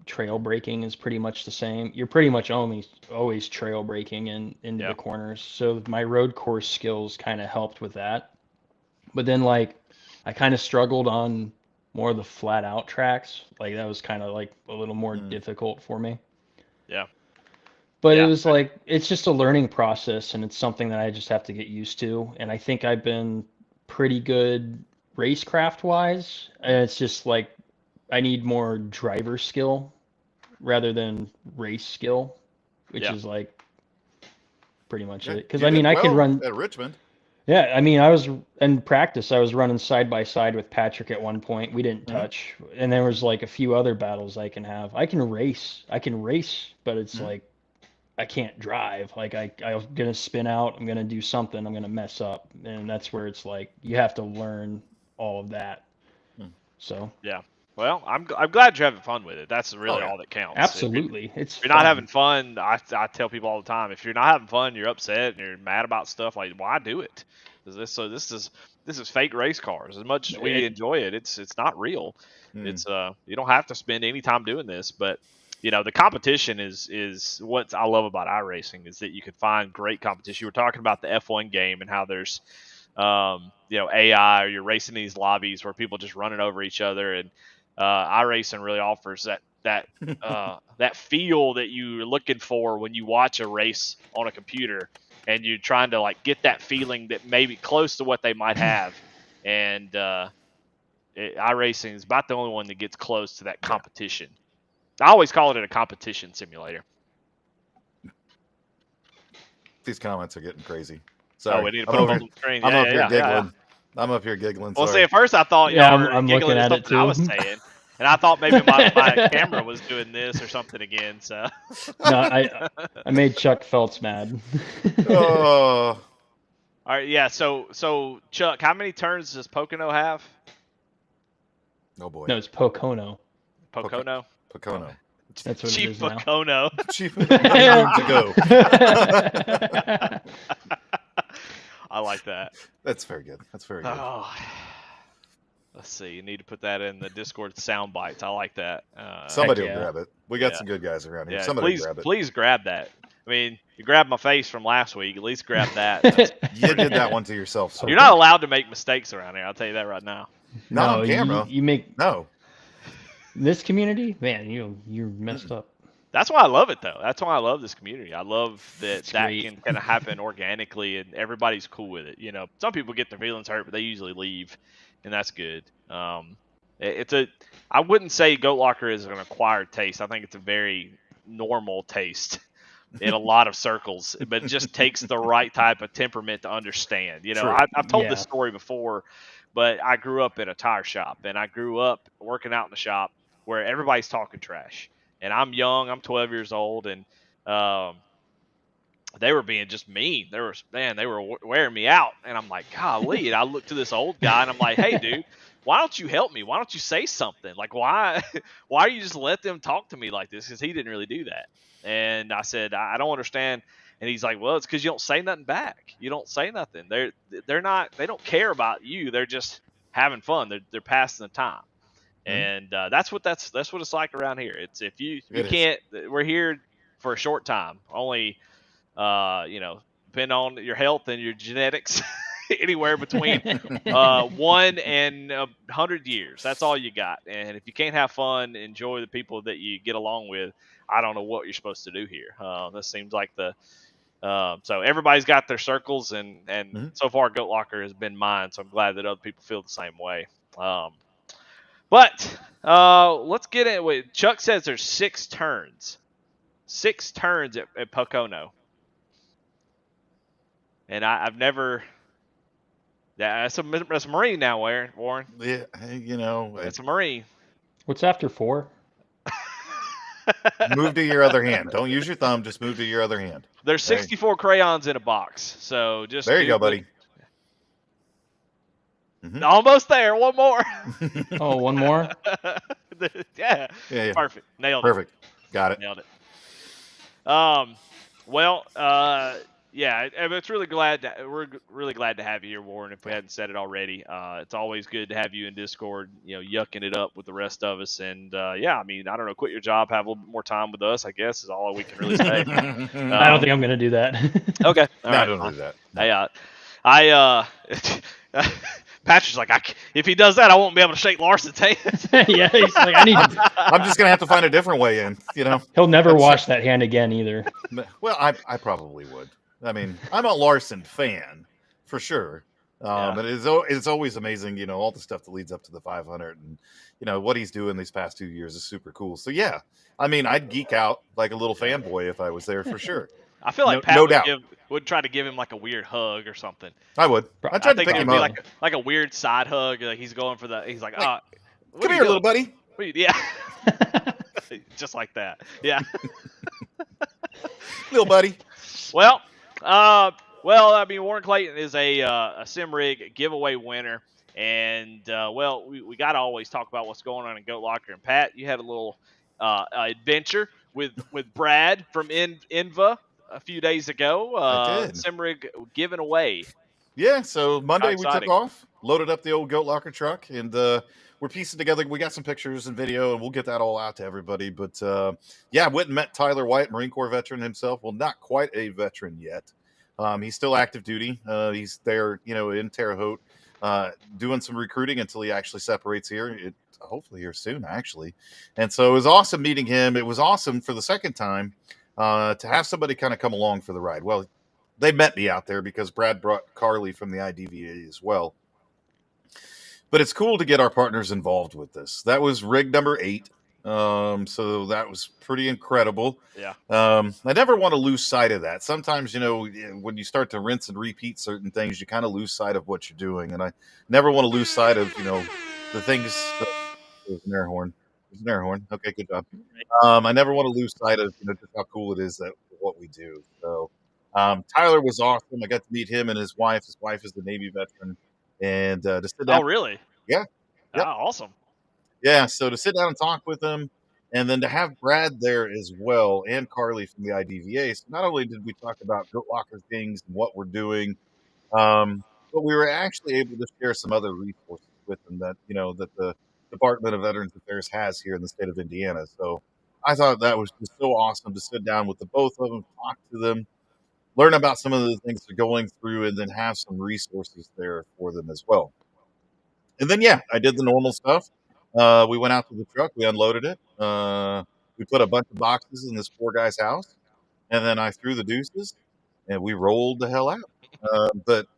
trail braking is pretty much the same. You're pretty much always trail braking into the corners. So my road course skills kind of helped with that. But then like I kind of struggled on more of the flat out tracks. Like that was kind of like a little more difficult for me. Yeah. But it was like, it's just a learning process, and it's something that I just have to get used to. And I think I've been pretty good racecraft wise. And it's just like, I need more driver skill rather than race skill, which is like pretty much it. Because I mean, I could run at Richmond. Yeah, I mean, I was in practice, I was running side by side with Patrick at one point. We didn't touch. And there was like a few other battles I can have. I can race, but it's like, I can't drive. Like I'm gonna spin out. I'm gonna do something. I'm gonna mess up, and that's where it's like you have to learn all of that. So yeah. Well, I'm glad you're having fun with it. That's really all that counts. Absolutely, if you're not having fun, I tell people all the time, if you're not having fun, you're upset and you're mad about stuff. Like, why do it? This is fake race cars. As much as we enjoy it, it's not real. It's you don't have to spend any time doing this, but the competition is what I love about iRacing is that you can find great competition. You were talking about the F1 game and how there's, AI, or you're racing these lobbies where people just running over each other, and iRacing really offers that feel that you're looking for when you watch a race on a computer, and you're trying to like get that feeling that maybe close to what they might have, and iRacing is about the only one that gets close to that competition. I always call it a competition simulator. These comments are getting crazy. Sorry. We need to put them on the screen. I'm up here giggling. I'm up here giggling. Well, see, at first I thought y'all were I'm giggling at something I was saying, and I thought maybe my camera was doing this or something again. So no, I made Chuck Phelps mad. Oh. All right, yeah. So Chuck, how many turns does Pocono have? Oh boy. No, it's Pocono. Pocono. Pocono. That's what Chief it is now. Pocono. Chief to go. I like that. That's very good. That's very good. Oh, let's see. You need to put that in the Discord sound bites. I like that. Somebody will grab it. We got some good guys around here. Yeah, Somebody grab it. Please grab that. I mean, you grabbed my face from last week. At least grab that. You did that one to yourself. So you're not allowed to make mistakes around here. I'll tell you that right now. Not on camera. You make no. This community, man, you're messed up. That's why I love it, though. That's why I love this community. I love that can kind of happen organically, and everybody's cool with it. Some people get their feelings hurt, but they usually leave, and that's good. I wouldn't say Goat Locker is an acquired taste. I think it's a very normal taste in a lot of circles, but it just takes the right type of temperament to understand. I've told this story before, but I grew up in a tire shop, and I grew up working out in the shop where everybody's talking trash. And I'm young. I'm 12 years old, and they were being just mean. They were wearing me out, and I'm like, golly. And I look to this old guy, and I'm like, hey, dude, why don't you help me? Why don't you say something? Like, why do you just let them talk to me like this? Because he didn't really do that. And I said, I don't understand. And he's like, well, it's because you don't say nothing back. You don't say nothing. They don't care about you. They're just having fun. They're passing the time. And that's what it's like around here. It's if you can't, we're here for a short time. Only, depend on your health and your genetics, anywhere between 1 and 100 years. That's all you got. And if you can't have fun, enjoy the people that you get along with, I don't know what you're supposed to do here. This seems like so everybody's got their circles, and so far Goat Locker has been mine. So I'm glad that other people feel the same way. But let's get it. Chuck says there's 6 turns. 6 turns at Pocono. And I've never. That's a Marine now, Warren. Yeah, It's a Marine. What's after 4? Move to your other hand. Don't use your thumb. Just move to your other hand. There's 64 crayons in a box. So just there you go, buddy. Almost there. One more. Oh, one more. Yeah. Yeah. Perfect. Nailed it. Perfect. Got it. Nailed it. Well, yeah, it's really we're really glad to have you here, Warren. If we hadn't said it already, it's always good to have you in Discord, yucking it up with the rest of us. And yeah, I mean, I don't know, quit your job, have a little bit more time with us, I guess, is all we can really say. I don't think I'm going to do that. Okay, all right, don't do that. No. Hey, Patrick's like, if he does that, I won't be able to shake Larson's hand. Yeah, he's like, I need. I'm just gonna have to find a different way in. He'll never wash that hand again either. Well, I probably would. I mean, I'm a Larson fan for sure. But it's always amazing, all the stuff that leads up to the 500, and what he's doing these past 2 years is super cool. So yeah, I mean, I'd geek out like a little fanboy if I was there for sure. I feel like Pat would try to give him like a weird hug or something. I would. I tried to pick him up. Like a weird side hug. Like he's going for he's like, come here, little buddy. Yeah. Just like that. Yeah. Little buddy. Well, I mean, Warren Clayton is a sim rig giveaway winner. And, we got to always talk about what's going on in Goat Locker. And Pat, you had a little adventure with Brad from Inva a few days ago. I did. Sim rig given away. Yeah, so Monday we took off, loaded up the old Goat Locker truck, and we're piecing together. We got some pictures and video, and we'll get that all out to everybody. But yeah, went and met Tyler White, Marine Corps veteran himself. Well, not quite a veteran yet. He's still active duty. He's there, in Terre Haute, doing some recruiting until he actually separates here. Hopefully here soon, actually. And so it was awesome meeting him. It was awesome for the second time to have somebody kind of come along for the ride. Well, they met me out there because Brad brought Carly from the IDVA as well. But it's cool to get our partners involved with this. That was rig number 8. So that was pretty incredible. Yeah. I never want to lose sight of that. Sometimes, when you start to rinse and repeat certain things, you kind of lose sight of what you're doing. And I never want to lose sight of, the things. There's an air horn. There's an air horn. Okay, good job. I never want to lose sight of, just how cool it is that what we do. So Tyler was awesome. I got to meet him and his wife. His wife is the Navy veteran. And to sit down. Oh, really? Yeah. Yep. Oh, awesome. Yeah, so to sit down and talk with them, and then to have Brad there as well, and Carly from the IDVA. So not only did we talk about Goat Locker things and what we're doing, but we were actually able to share some other resources with them that that the Department of Veterans Affairs has here in the state of Indiana. So I thought that was just so awesome to sit down with the both of them, talk to them, learn about some of the things they're going through, and then have some resources there for them as well. And then I did the normal stuff. We went out to the truck, we unloaded it. We put a bunch of boxes in this poor guy's house, and then I threw the deuces, and we rolled the hell out. But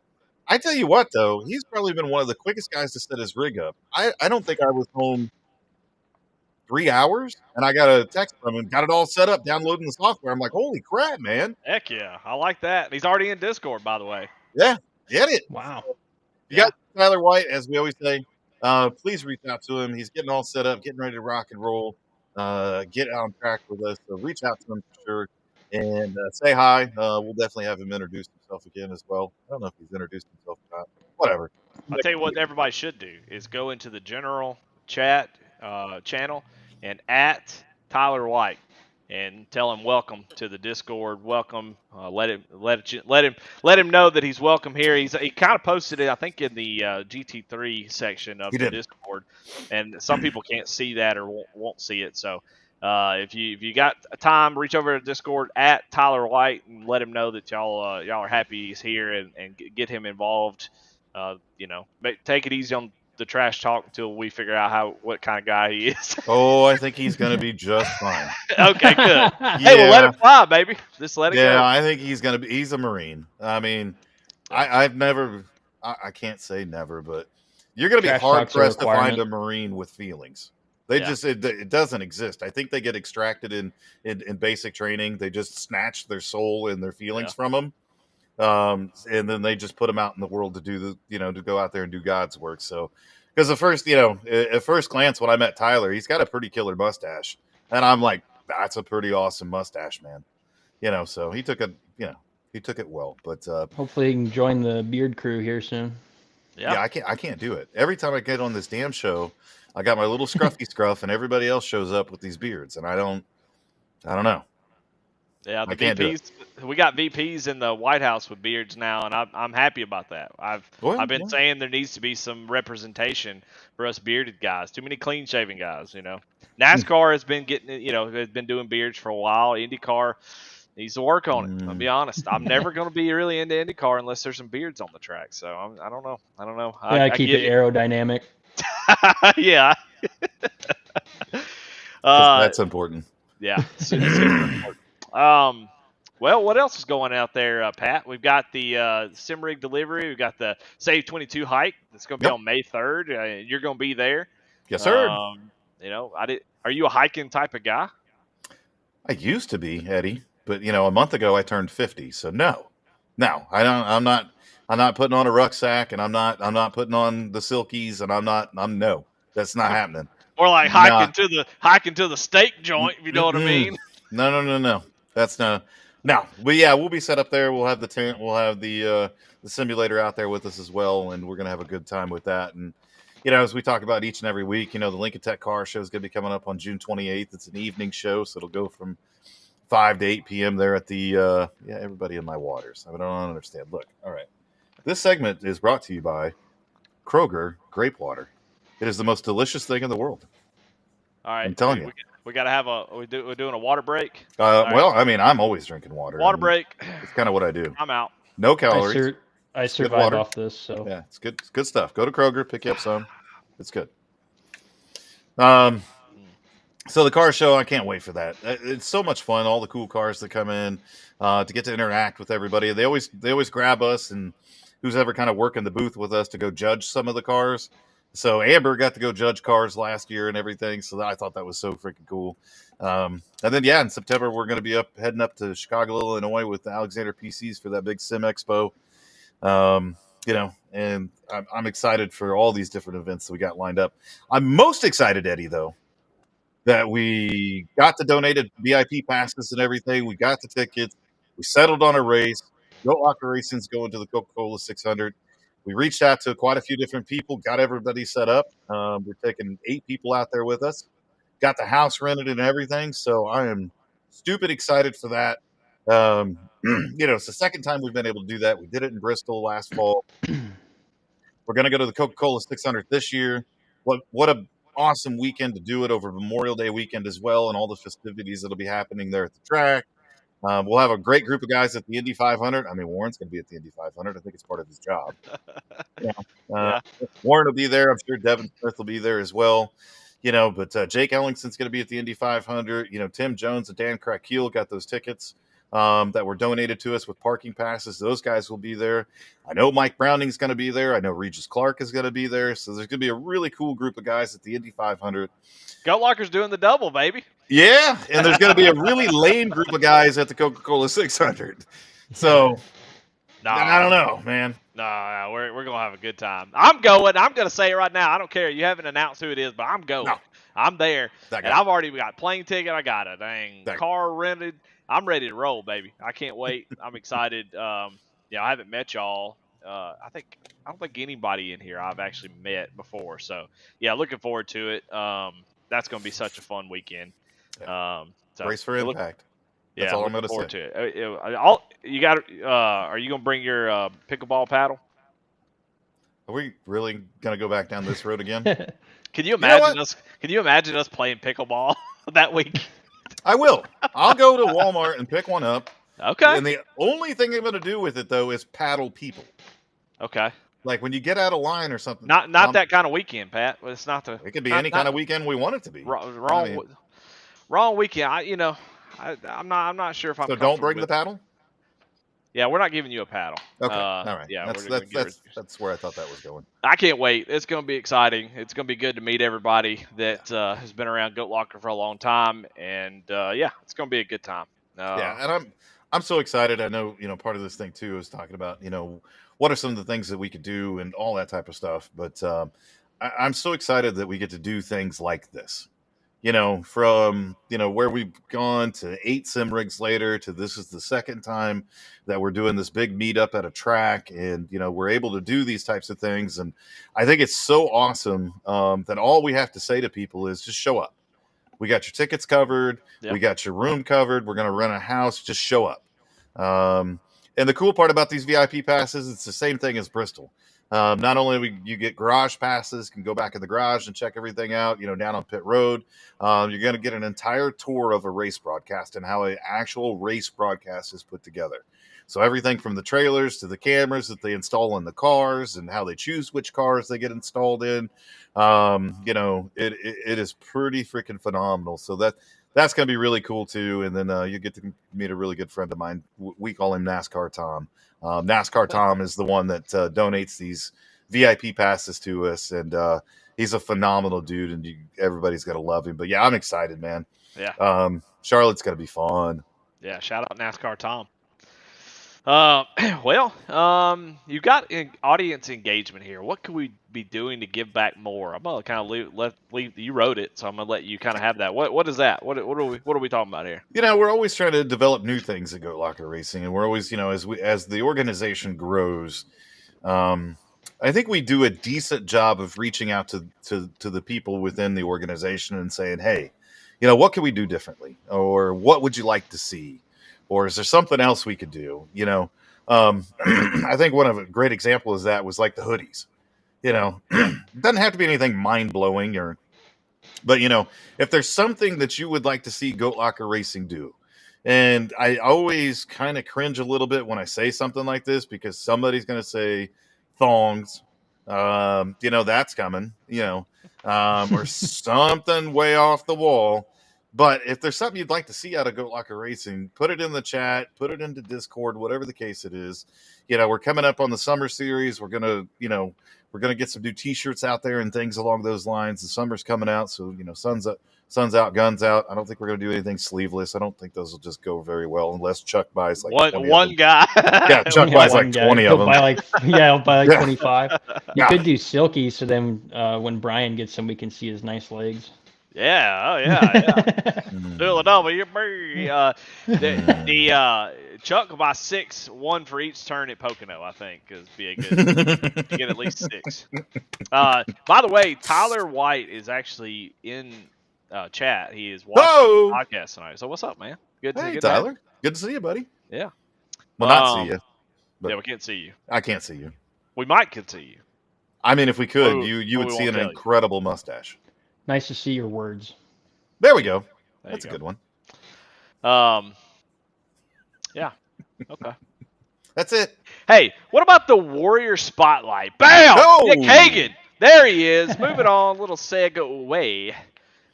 I tell you what, though, he's probably been one of the quickest guys to set his rig up. I don't think I was home 3 hours, and I got a text from him, got it all set up, downloading the software. I'm like, holy crap, man. Heck yeah. I like that. He's already in Discord, by the way. Yeah, get it. Wow. You got Tyler White, as we always say. Please reach out to him. He's getting all set up, getting ready to rock and roll, get on track with us. So reach out to him for sure and say hi. We'll definitely have him introduce himself again as well. I don't know if he's introduced himself or not. Whatever. I'll tell you what everybody should do is go into the general chat channel and at Tyler White and tell him welcome to the Discord. Welcome. Let him know that he's welcome here. He kind of posted it, I think, in the GT3 section of the Discord, and some people can't see that or won't see it. So if you got time, reach over to Discord at Tyler White and let him know that y'all are happy he's here and get him involved. Take it easy on the trash talk until we figure out what kind of guy he is. Oh, I think he's going to be just fine. Okay, good. Hey, well, let him fly, baby. Just let it go. Yeah, I think he's a Marine. I mean, I can't say never, but you're going to be hard pressed to find a Marine with feelings. It doesn't exist. I think they get extracted in basic training. They just snatch their soul and their feelings from them. And then they just put him out in the world to do to go out there and do God's work. So, because at first glance, when I met Tyler, he's got a pretty killer mustache, and I'm like, that's a pretty awesome mustache, man. So he took it well, but hopefully he can join the beard crew here soon. Yeah, I can't do it. Every time I get on this damn show, I got my little scruffy scruff, and everybody else shows up with these beards, and I don't know. Yeah, the I can't do it. VPs. We got VPs in the White House with beards now, and I'm happy about that. Well, I've been yeah. saying there needs to be some representation for us bearded guys. Too many clean shaven guys, you know. NASCAR has been getting, has been doing beards for a while. IndyCar needs to work on it. I'll be honest. I'm never going to be really into IndyCar unless there's some beards on the track. So I don't know. I don't know. Yeah, I keep get it aerodynamic. yeah. That's important. Yeah, super important. Well, what else is going out there, Pat? We've got the sim rig delivery. We've got the SAVE22 hike. That's going to be on May 3rd. You're going to be there. Yes, sir. Are you a hiking type of guy? I used to be, Eddie, but a month ago I turned 50, so no, I don't. I'm not putting on a rucksack, and I'm not putting on the silkies, and no, that's not happening. Or like hiking to the steak joint, if you know what I mean. No. That's no. We'll be set up there. We'll have the tent. We'll have the simulator out there with us as well, and we're gonna have a good time with that. And as we talk about each and every week, the Lincoln Tech Car Show is gonna be coming up on June 28th. It's an evening show, so it'll go from 5 to 8 p.m. there at the everybody in my waters. I don't understand. Look, all right. This segment is brought to you by Kroger Grape Water. It is the most delicious thing in the world. All right, I'm telling you. We got to have we're doing a water break. Well, I mean, I'm always drinking water. Water break. It's kind of what I do. I'm out. No calories. I survive off this, so yeah, it's good. It's good stuff. Go to Kroger, pick you up some. It's good. So the car show, I can't wait for that. It's so much fun. All the cool cars that come in, to get to interact with everybody. They always grab us and who's ever kind of working the booth with us to go judge some of the cars. So Amber got to go judge cars last year and everything. So I thought that was so freaking cool. And then, in September, we're going to be heading up to Chicago, Illinois with the Alexander PCs for that big Sim Expo. And I'm excited for all these different events that we got lined up. I'm most excited, Eddie, though, that we got the donated VIP passes and everything. We got the tickets. We settled on a race. Goat Locker Racing's going to the Coca-Cola 600. We reached out to quite a few different people, got everybody set up. We're taking 8 people out there with us. Got the house rented and everything. So I am stupid excited for that. It's the second time we've been able to do that. We did it in Bristol last fall. We're going to go to the Coca-Cola 600 this year. What a awesome weekend to do it over Memorial Day weekend as well, and all the festivities that'll be happening there at the track. We'll have a great group of guys at the Indy 500. I mean, Warren's going to be at the Indy 500. I think it's part of his job. Warren will be there. I'm sure Devin Smith will be there as well. But Jake Ellingson's going to be at the Indy 500. Tim Jones and Dan Krakiel got those tickets that were donated to us with parking passes. Those guys will be there. I know Mike Browning's going to be there. I know Regis Clark is going to be there. So there's going to be a really cool group of guys at the Indy 500. Goat Locker's doing the double, baby. Yeah, and there's going to be a really lame group of guys at the Coca-Cola 600. So, I don't know, man. No, we're going to have a good time. I'm going. I'm going to say it right now. I don't care. You haven't announced who it is, but I'm going. No. I'm there. And I've already got plane ticket. I got a car rented. I'm ready to roll, baby. I can't wait. I'm excited. I haven't met y'all. I don't think anybody in here I've actually met before. So, looking forward to it. That's going to be such a fun weekend. Race for impact. That's all I'm going to say. To it. Are you going to bring your pickleball paddle? Are we really going to go back down this road again? Can you imagine us? Can you imagine us playing pickleball that week? I will. I'll go to Walmart and pick one up. Okay. And the only thing I'm going to do with it, though, is paddle people. Okay. Like when you get out of line or something. Not that kind of weekend, Pat. It's not the. It could be any kind of weekend we want it to be. Wrong weekend. I'm not sure if I'm. So don't bring the paddle. Yeah, we're not giving you a paddle. Okay. All right. Yeah, that's where I thought that was going. I can't wait. It's going to be exciting. It's going to be good to meet everybody that has been around Goat Locker for a long time, and it's going to be a good time. And I'm so excited. I know part of this thing too is talking about what are some of the things that we could do and all that type of stuff. But I'm so excited that we get to do things like this. from where we've gone to 8 sim rigs later to this is the second time that we're doing this big meetup at a track, and we're able to do these types of things. And I think it's so awesome that all we have to say to people is just show up. We got your tickets covered. Yeah. We got your room covered. We're going to rent a house. Just show up. And the cool part about these VIP passes, it's the same thing as Bristol. Not only you get garage passes, can go back in the garage and check everything out, down on pit road. You're going to get an entire tour of a race broadcast and how an actual race broadcast is put together. So everything from the trailers to the cameras that they install in the cars and how they choose which cars they get installed in. It is pretty freaking phenomenal. So that's going to be really cool too. And then you get to meet a really good friend of mine. We call him NASCAR Tom. NASCAR Tom is the one that donates these VIP passes to us. And he's a phenomenal dude, and everybody's going to love him. But yeah, I'm excited, man. Yeah. Charlotte's going to be fun. Yeah. Shout out NASCAR Tom. You've got audience engagement here. What could we be doing to give back more? I'm gonna kind of leave. You wrote it, so I'm gonna let you kind of have that. What is that? What are we talking about here? We're always trying to develop new things at Goat Locker Racing, and we're always, as the organization grows, I think we do a decent job of reaching out to the people within the organization and saying, hey, what can we do differently, or what would you like to see? Or is there something else we could do? I think one of a great example is that was like the hoodies. It doesn't have to be anything mind blowing, but if there's something that you would like to see Goat Locker Racing do, and I always kind of cringe a little bit when I say something like this because somebody's going to say thongs, that's coming, or something way off the wall. But if there's something you'd like to see out of Goat Locker Racing, put it in the chat, put it into Discord, whatever the case it is. We're coming up on the summer series. We're gonna get some new T-shirts out there and things along those lines. The summer's coming out, so sun's out, guns out. I don't think we're gonna do anything sleeveless. I don't think those will just go very well unless Chuck buys like one guy. Yeah, Chuck buys like 20 of them. I'll buy like 25. You could do silky, so then when Brian gets them, we can see his nice legs. Yeah, oh yeah. Villanova, the Chuck will buy 6, 1 for each turn at Pocono. I think is be a good. You get at least 6. By the way, Tyler White is actually in chat. He is watching the podcast tonight. So what's up, man? Good. Hey, Tyler. Good to see you, buddy. Yeah. Well, not see you. Yeah, we can't see you. I can't see you. We might could see you. I mean, if we could, you would see an incredible mustache. Nice to see your words. There we go. That's a good one. Yeah. Okay. That's it. Hey, what about the Warrior Spotlight? Bam! Oh! Nick Hagan. There he is. Moving on. Little segue.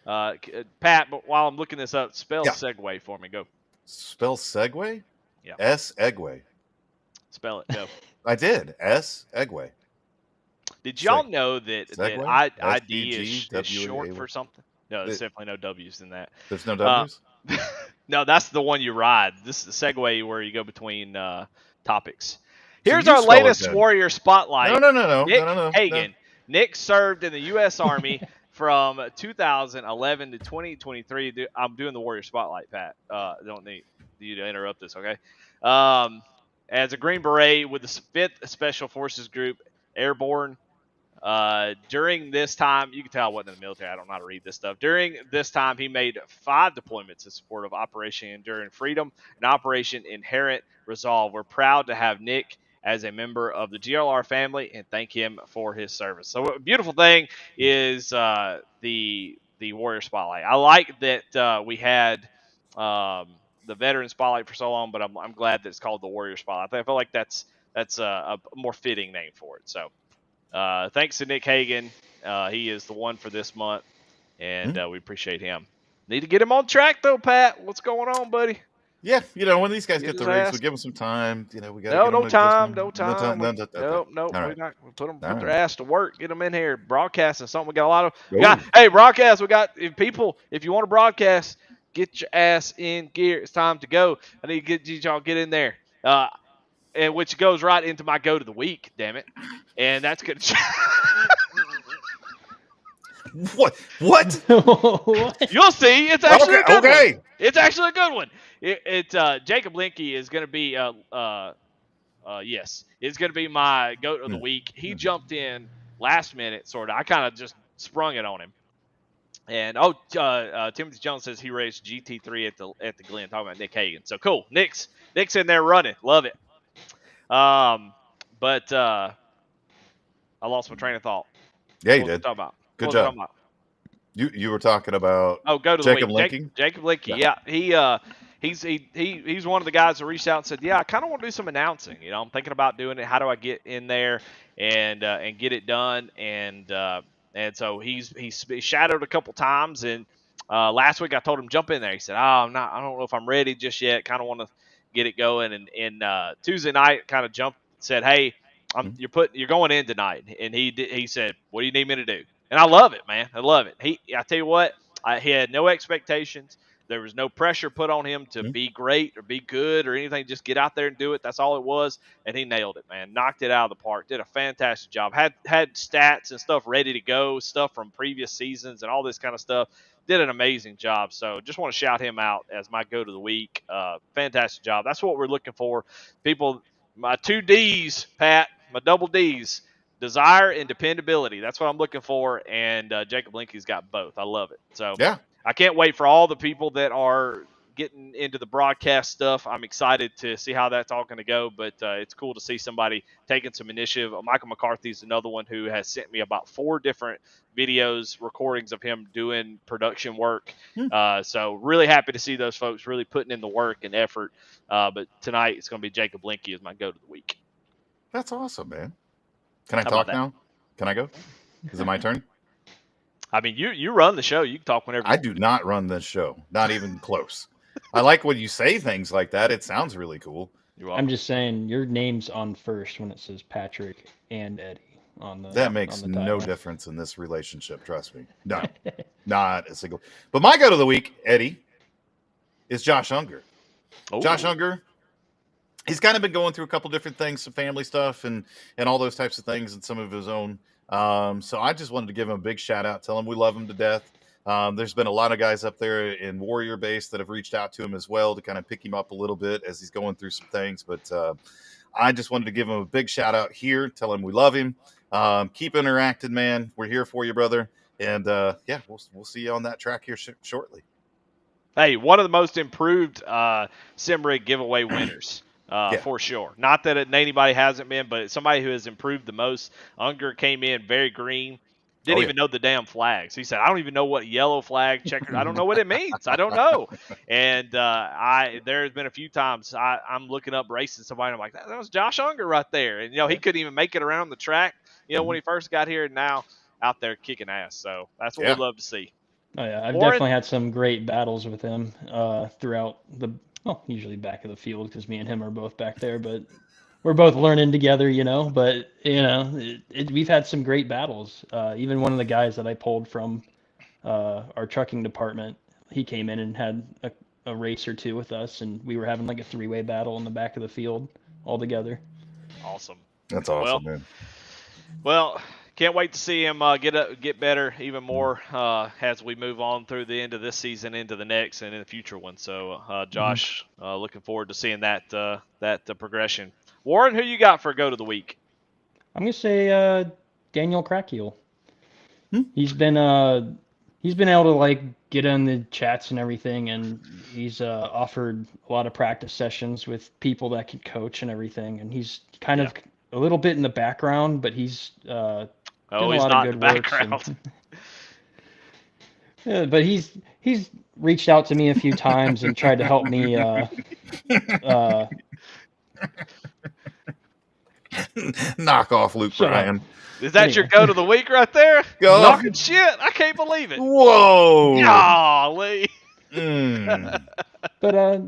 Pat, but while I'm looking this up, spell segue for me. Go. Spell segue? Yeah. S-egway. Spell it. Go. I did. S-egway. Did y'all know that ID is short for something? No, there's definitely no W's in that. There's no W's? No, that's the one you ride. This is the segue where you go between topics. Here's our latest Warrior Spotlight. No. Nick No. Hagan. Nick served in the U.S. Army from 2011 to 2023. I'm doing the Warrior Spotlight, Pat. Don't need you to interrupt this, okay? As a Green Beret with the 5th Special Forces Group, Airborne. During this time, you can tell I wasn't in the military. I don't know how to read this stuff. During this time, he made 5 deployments in support of Operation Enduring Freedom and Operation Inherent Resolve. We're proud to have Nick as a member of the GLR family and thank him for his service. So a beautiful thing is the Warrior Spotlight. I like that we had the Veteran Spotlight for so long, but I'm glad that it's called the Warrior Spotlight. I feel like that's a more fitting name for it. So. Thanks to Nick Hagan. He is the one for this month, and we appreciate him. Need to get him on track, though, Pat. What's going on, buddy? Yeah, when these guys get the rigs, we give them some time. We got no time. Nope. Right. We put their ass to work. Get them in here broadcasting something. We got a lot of broadcast. We got people. If you want to broadcast, get your ass in gear. It's time to go. I need to get y'all get in there. And which goes right into my go to the week, damn it. And that's good. What? What? What? You'll see. It's actually a good Okay. one. It's actually a good one. Jacob Linke is going to be yes, it's going to be my goat of the week. He jumped in last minute, sort of. I kind of just sprung it on him. And Timothy Jones says he raced GT3 at the Glen, talking about Nick Hagan. So cool. Nick's in there running. Love it. But I lost my train of thought. Yeah, you What was I did. talking about? Good What was I job. talking about? You were talking about Go to Jacob the week. Linking? Jacob Linke. Yeah. He's one of the guys that reached out and said, yeah, I kind of want to do some announcing. You know, I'm thinking about doing it. How do I get in there and get it done? And so he's shadowed a couple times. And last week I told him jump in there. He said, I don't know if I'm ready just yet. Kind of want to get it going. And Tuesday night kind of said, hey, you're going in tonight. And he said, what do you need me to do? And I love it, man. I love it. I tell you what, he had no expectations. There was no pressure put on him to be great or be good or anything. Just get out there and do it. That's all it was. And he nailed it, man. Knocked it out of the park. Did a fantastic job. Had stats and stuff ready to go, stuff from previous seasons and all this kind of stuff. Did an amazing job. So just want to shout him out as my go to the week. Fantastic job. That's what we're looking for. People, my 2 Ds, Pat, my double Ds. Desire and dependability. That's what I'm looking for, and Jacob Linke's got both. I love it. So Yeah. I can't wait for all the people that are getting into the broadcast stuff. I'm excited to see how that's all going to go, but it's cool to see somebody taking some initiative. Michael McCarthy's another one who has sent me about 4 different videos, recordings of him doing production work. So really happy to see those folks really putting in the work and effort. But tonight it's going to be Jacob Linke as my go to the week. That's awesome, man. Can I How talk about that? now? Can I go? Is it my turn? I mean, you run the show. You can talk whenever you I do not run this show. Not even close. I like when you say things like that. It sounds really cool. You're welcome. I'm just saying your name's on first when it says Patrick and Eddie on the. That makes on the no title. difference in this relationship. Trust me. No, not a single. But my go to the week, Eddie, is Josh Unger. Oh. Josh Unger. He's kind of been going through a couple different things, some family stuff and all those types of things and some of his own. So I just wanted to give him a big shout out, tell him we love him to death. There's been a lot of guys up there in Warrior Base that have reached out to him as well to kind of pick him up a little bit as he's going through some things. But I just wanted to give him a big shout out here, tell him we love him. Keep interacting, man. We're here for you, brother. And yeah, we'll see you on that track here shortly. Hey, one of the most improved sim rig giveaway winners. For sure. Not that anybody hasn't been, but somebody who has improved the most. Unger came in very green. Didn't even know the damn flags. He said, I don't even know what yellow flag, checker. I don't know what it means. I don't know. And there's been a few times I'm looking up racing somebody. And I'm like, that was Josh Unger right there. And, he couldn't even make it around the track, when he first got here, and now out there kicking ass. So that's what we love to see. Oh, yeah. I've Warren? definitely had some great battles with him throughout usually back of the field because me and him are both back there, but we're both learning together, but we've had some great battles. Even one of the guys that I pulled from our trucking department, he came in and had a race or two with us, and we were having like a 3-way battle in the back of the field all together. Awesome. That's awesome, man. Well, can't wait to see him get better even more as we move on through the end of this season into the next and in the future one. So, Josh, looking forward to seeing that progression. Warren, who you got for go to the week? I'm gonna say Daniel Crackheel. He's been able to like get in the chats and everything, and he's offered a lot of practice sessions with people that can coach and everything, and he's kind of a little bit in the background, but he's doing a lot of good work. Yeah, but he's reached out to me a few times and tried to help me. Knock off, Luke Bryan. Is that your go to the week right there? Go. Knocking shit. I can't believe it. Whoa. Golly. But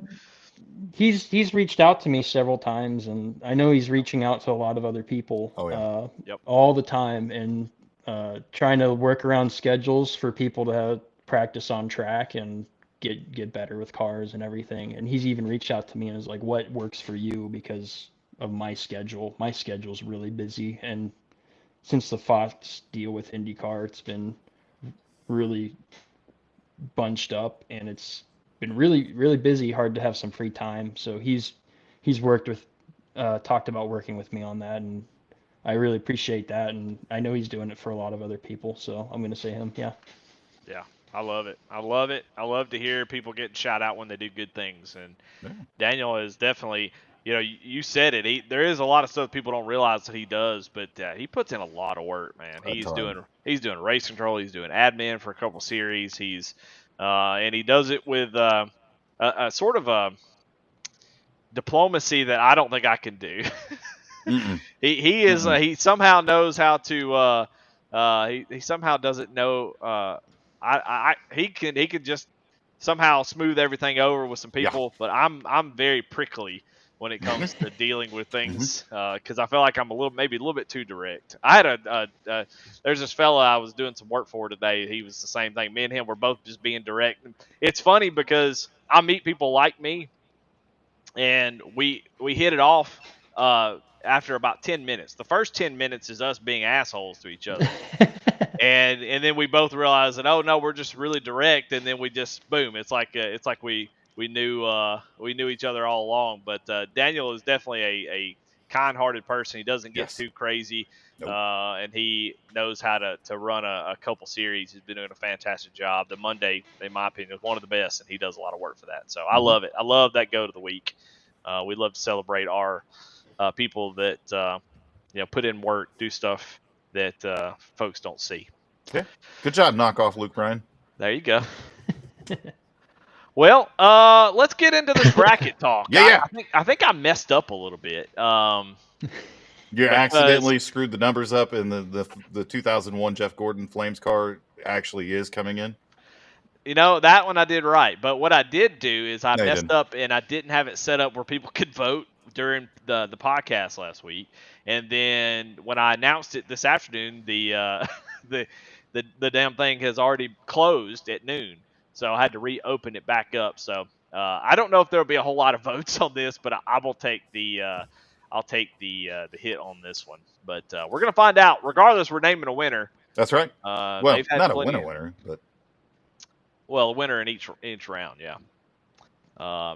he's reached out to me several times, and I know he's reaching out to a lot of other people all the time, and trying to work around schedules for people to practice on track and get better with cars and everything. And he's even reached out to me and is like, what works for you because of my schedule? My schedule's really busy, and since the Fox deal with IndyCar, it's been really bunched up, and it's been really, really busy, hard to have some free time. So he's talked about working with me on that, and I really appreciate that. And I know he's doing it for a lot of other people, so I'm going to say him. Yeah. Yeah, I love it. I love it. I love to hear people getting shout out when they do good things. And Daniel is definitely, you said it. There is a lot of stuff people don't realize that he does, but he puts in a lot of work, man. He's doing race control. He's doing admin for a couple series. And he does it with a sort of a diplomacy that I don't think I can do. He somehow knows how to. He somehow doesn't know. He can just somehow smooth everything over with some people, but I'm very prickly when it comes to dealing with things because I feel like I'm maybe a little bit too direct. I had there's this fella I was doing some work for today. He was the same thing. Me and him were both just being direct. It's funny because I meet people like me, and we hit it off after about 10 minutes. The first 10 minutes is us being assholes to each other. And then we both realize that, oh no, we're just really direct, and then we just boom. It's like we knew each other all along. But Daniel is definitely a kind-hearted person. He doesn't get too crazy, and he knows how to run a couple series. He's been doing a fantastic job. The Monday, in my opinion, is one of the best, and he does a lot of work for that. So I love it. I love that goat of the week. We love to celebrate our people that put in work, do stuff that folks don't see. Yeah. Good job, knock off Luke Bryan. There you go. Well, let's get into this bracket talk. I think I messed up a little bit. You accidentally screwed the numbers up, and the 2001 Jeff Gordon Flames car actually is coming in. That one I did right. But what I did do is I messed up, and I didn't have it set up where people could vote during the podcast last week. And then when I announced it this afternoon, the damn thing has already closed at noon. So I had to reopen it back up. So I don't know if there'll be a whole lot of votes on this, but I will take the hit on this one. But we're gonna find out. Regardless, we're naming a winner. That's right. Well, not a winner, but a winner in each round. Yeah.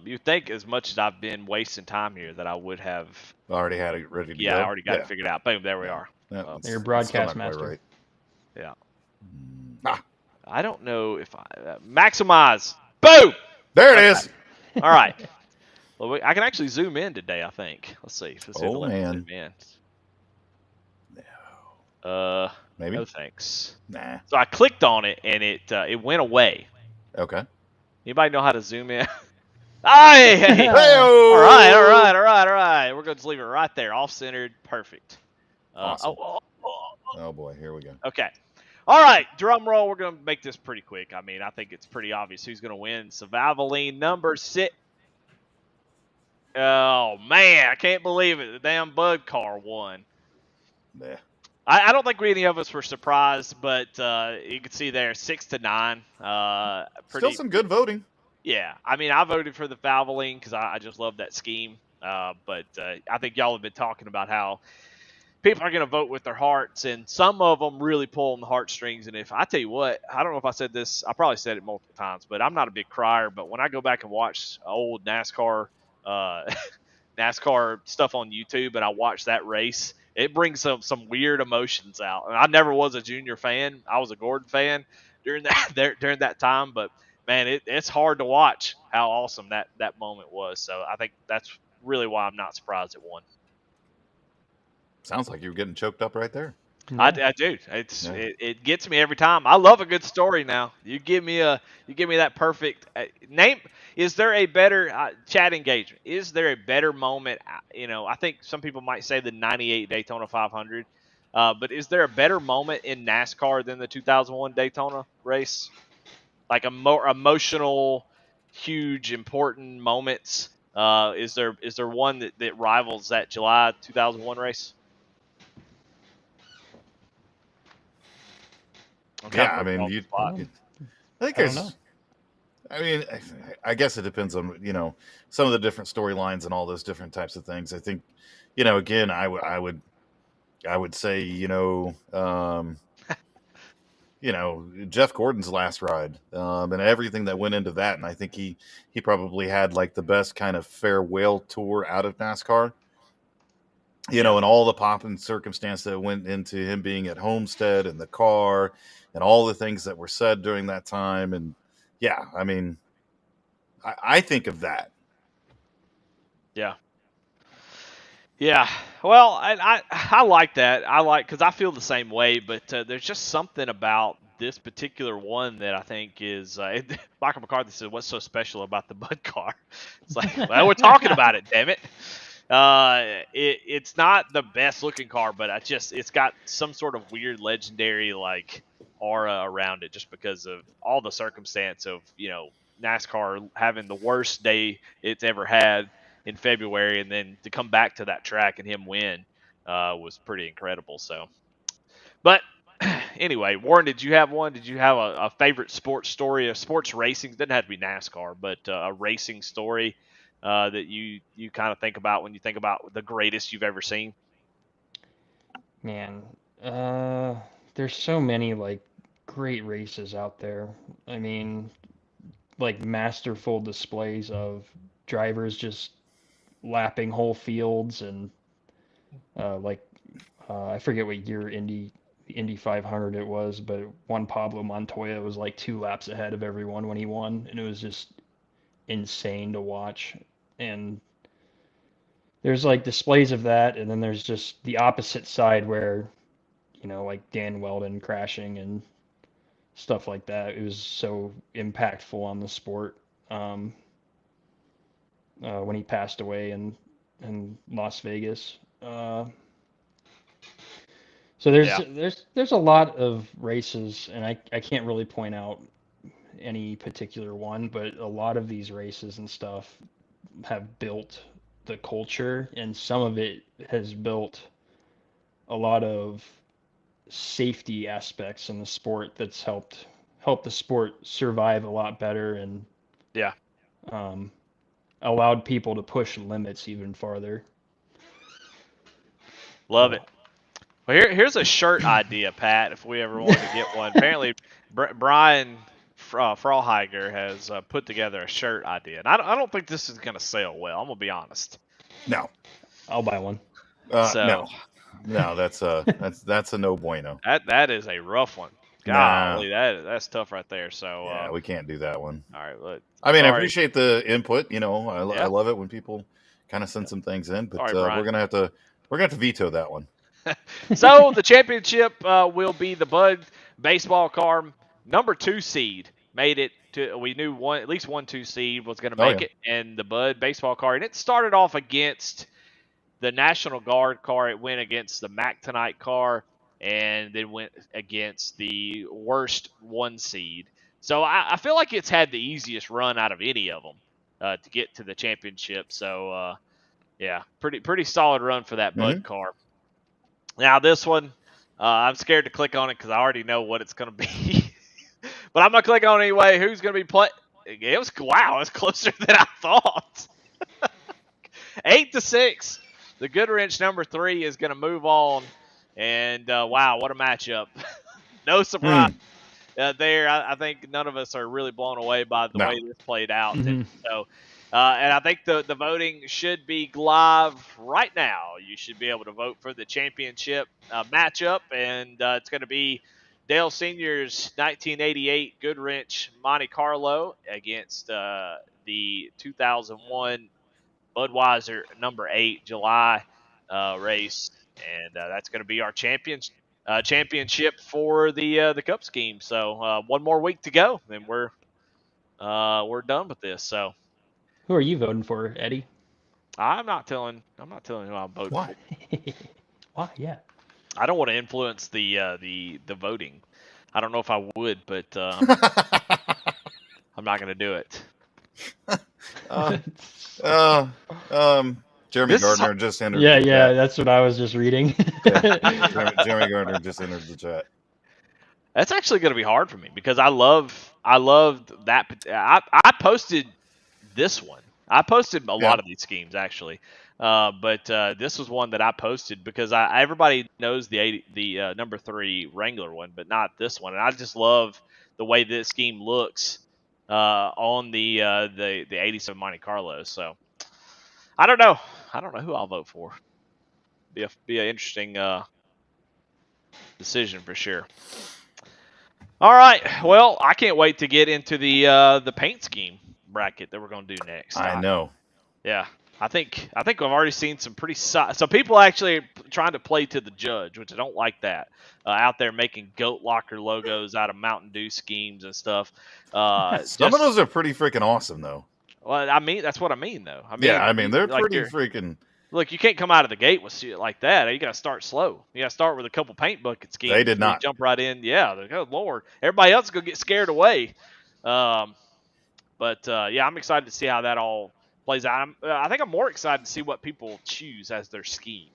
You'd think as much as I've been wasting time here that I would have already had it ready to go. Yeah, I already got it figured out. Boom, there we are. Yeah, you're broadcast master. Right. Yeah. I don't know if I maximize. Boom. There it is. All right. Well, I can actually zoom in today. I think. Let's see. Oh man. Zoom in. No. Maybe. No thanks. Nah. So I clicked on it and it went away. Okay. Anybody know how to zoom in? Hey! All right. We're going to just leave it right there, off-centered, perfect. Awesome. Oh boy, here we go. Okay. All right, drum roll. We're going to make this pretty quick. I mean, I think it's pretty obvious who's going to win. SAVE22 number 6. Oh man, I can't believe it. The damn Bud car won. Yeah. I don't think any of us were surprised, but you can see there 6-9. Still some good voting. Yeah, I mean, I voted for the Valvoline because I just love that scheme. But I think y'all have been talking about how people are going to vote with their hearts, and some of them really pull on the heartstrings. And if I tell you what, I don't know if I said this, I probably said it multiple times, but I'm not a big crier. But when I go back and watch old NASCAR stuff on YouTube, and I watch that race, it brings some weird emotions out. And I never was a Junior fan; I was a Gordon fan during that time, but. Man, it's hard to watch how awesome that moment was. So I think that's really why I'm not surprised it won. Sounds like you were getting choked up right there. I do. It gets me every time. I love a good story. Now you give me that perfect name. Is there a better chat engagement? Is there a better moment? I think some people might say the '98 Daytona 500, but is there a better moment in NASCAR than the 2001 Daytona race? Like a more emotional, huge, important moments. Is there one that rivals that July 2001 race? Yeah, I mean, I think there's. I mean, I guess it depends on some of the different storylines and all those different types of things. I think, again, I would say Jeff Gordon's last ride, and everything that went into that. And I think he probably had like the best kind of farewell tour out of NASCAR. And all the pomp and circumstance that went into him being at Homestead and the car and all the things that were said during that time. And yeah, I mean, I think of that. Yeah. Yeah. Well, I like that. Because I feel the same way, but there's just something about this particular one that I think is, Michael McCarthy said, what's so special about the Bud car? It's like, well, we're talking about it, damn it. It's not the best looking car, but it's got some sort of weird legendary like aura around it just because of all the circumstance of, NASCAR having the worst day it's ever had in February, and then to come back to that track and him win was pretty incredible. So, but anyway, Warren, did you have one? Did you have a favorite sports story? Sports racing doesn't have to be NASCAR, but a racing story that you kind of think about when you think about the greatest you've ever seen? Man, there's so many like great races out there. I mean, like masterful displays of drivers just lapping whole fields and I forget what year Indy 500 it was, but one Pablo Montoya was like 2 laps ahead of everyone when he won, and it was just insane to watch. And there's like displays of that, and then there's just the opposite side where, like Dan Weldon crashing and stuff like that. It was so impactful on the sport when he passed away in Las Vegas. So there's a lot of races, and I can't really point out any particular one, but a lot of these races and stuff have built the culture, and some of it has built a lot of safety aspects in the sport that's helped the sport survive a lot better, and Yeah. allowed people to push limits even farther. Love it. Well, here's a shirt idea, Pat, if we ever wanted to get one. Apparently, Brian Frauheiger has put together a shirt idea. And I don't think this is going to sell well. I'm going to be honest. No. I'll buy one. No, that's a no bueno. That is a rough one. Golly, that's tough right there. So yeah, we can't do that one. All right, look. I mean, I appreciate the input. I love it when people kind of send some things in, but we're gonna have to veto that one. So the championship will be the Bud baseball car number 2 seed. Made it to, we knew at least 1-2 seed was going to make it, and the Bud baseball car. And it started off against the National Guard car. It went against the Mac Tonight car, and then went against the worst 1 seed. So I feel like it's had the easiest run out of any of them to get to the championship. So yeah, pretty solid run for that Bud car. Now this one, I'm scared to click on it because I already know what it's going to be. But I'm going to click on it anyway. Who's going to be playing? It was closer than I thought. 8-6. The Goodwrench number 3 is going to move on. And wow, what a matchup. No surprise there. I think none of us are really blown away by the way this played out. And so, and I think the voting should be live right now. You should be able to vote for the championship matchup, and it's going to be Dale Sr.'s 1988 Goodwrench Monte Carlo against the 2001 Budweiser number 8 July race, and that's going to be our championship for the Cup scheme. So one more week to go, and we're done with this. So. Who are you voting for, Eddie? I'm not telling who I'm voting for. Why? Yeah. I don't want to influence the voting. I don't know if I would, but I'm not going to do it. Jeremy Gardner just entered. Yeah, that's what I was just reading. Jeremy Gardner just entered the chat. That's actually going to be hard for me because I loved that. I posted this one I posted a lot of these schemes actually, but this was one that I posted because everybody knows the number 3 Wrangler one, but not this one. And I just love the way this scheme looks on the 87 Monte Carlo. So I don't know who I'll vote for. Be an interesting decision for sure. All right, well, I can't wait to get into the paint scheme bracket that we're going to do next. I know. Yeah, I think I've already seen some pretty some people actually trying to play to the judge, which I don't like that. Out there making Goat Locker logos out of Mountain Dew schemes and stuff. Some of those are pretty freaking awesome, though. Well, I mean, that's what I mean, though. I mean, they're like pretty freaking. Look, you can't come out of the gate with shit like that. You got to start slow. You got to start with a couple paint bucket schemes. They did not jump right in. Yeah, oh Lord, everybody else is gonna get scared away. But yeah, I'm excited to see how that all plays out. I think I'm more excited to see what people choose as their scheme.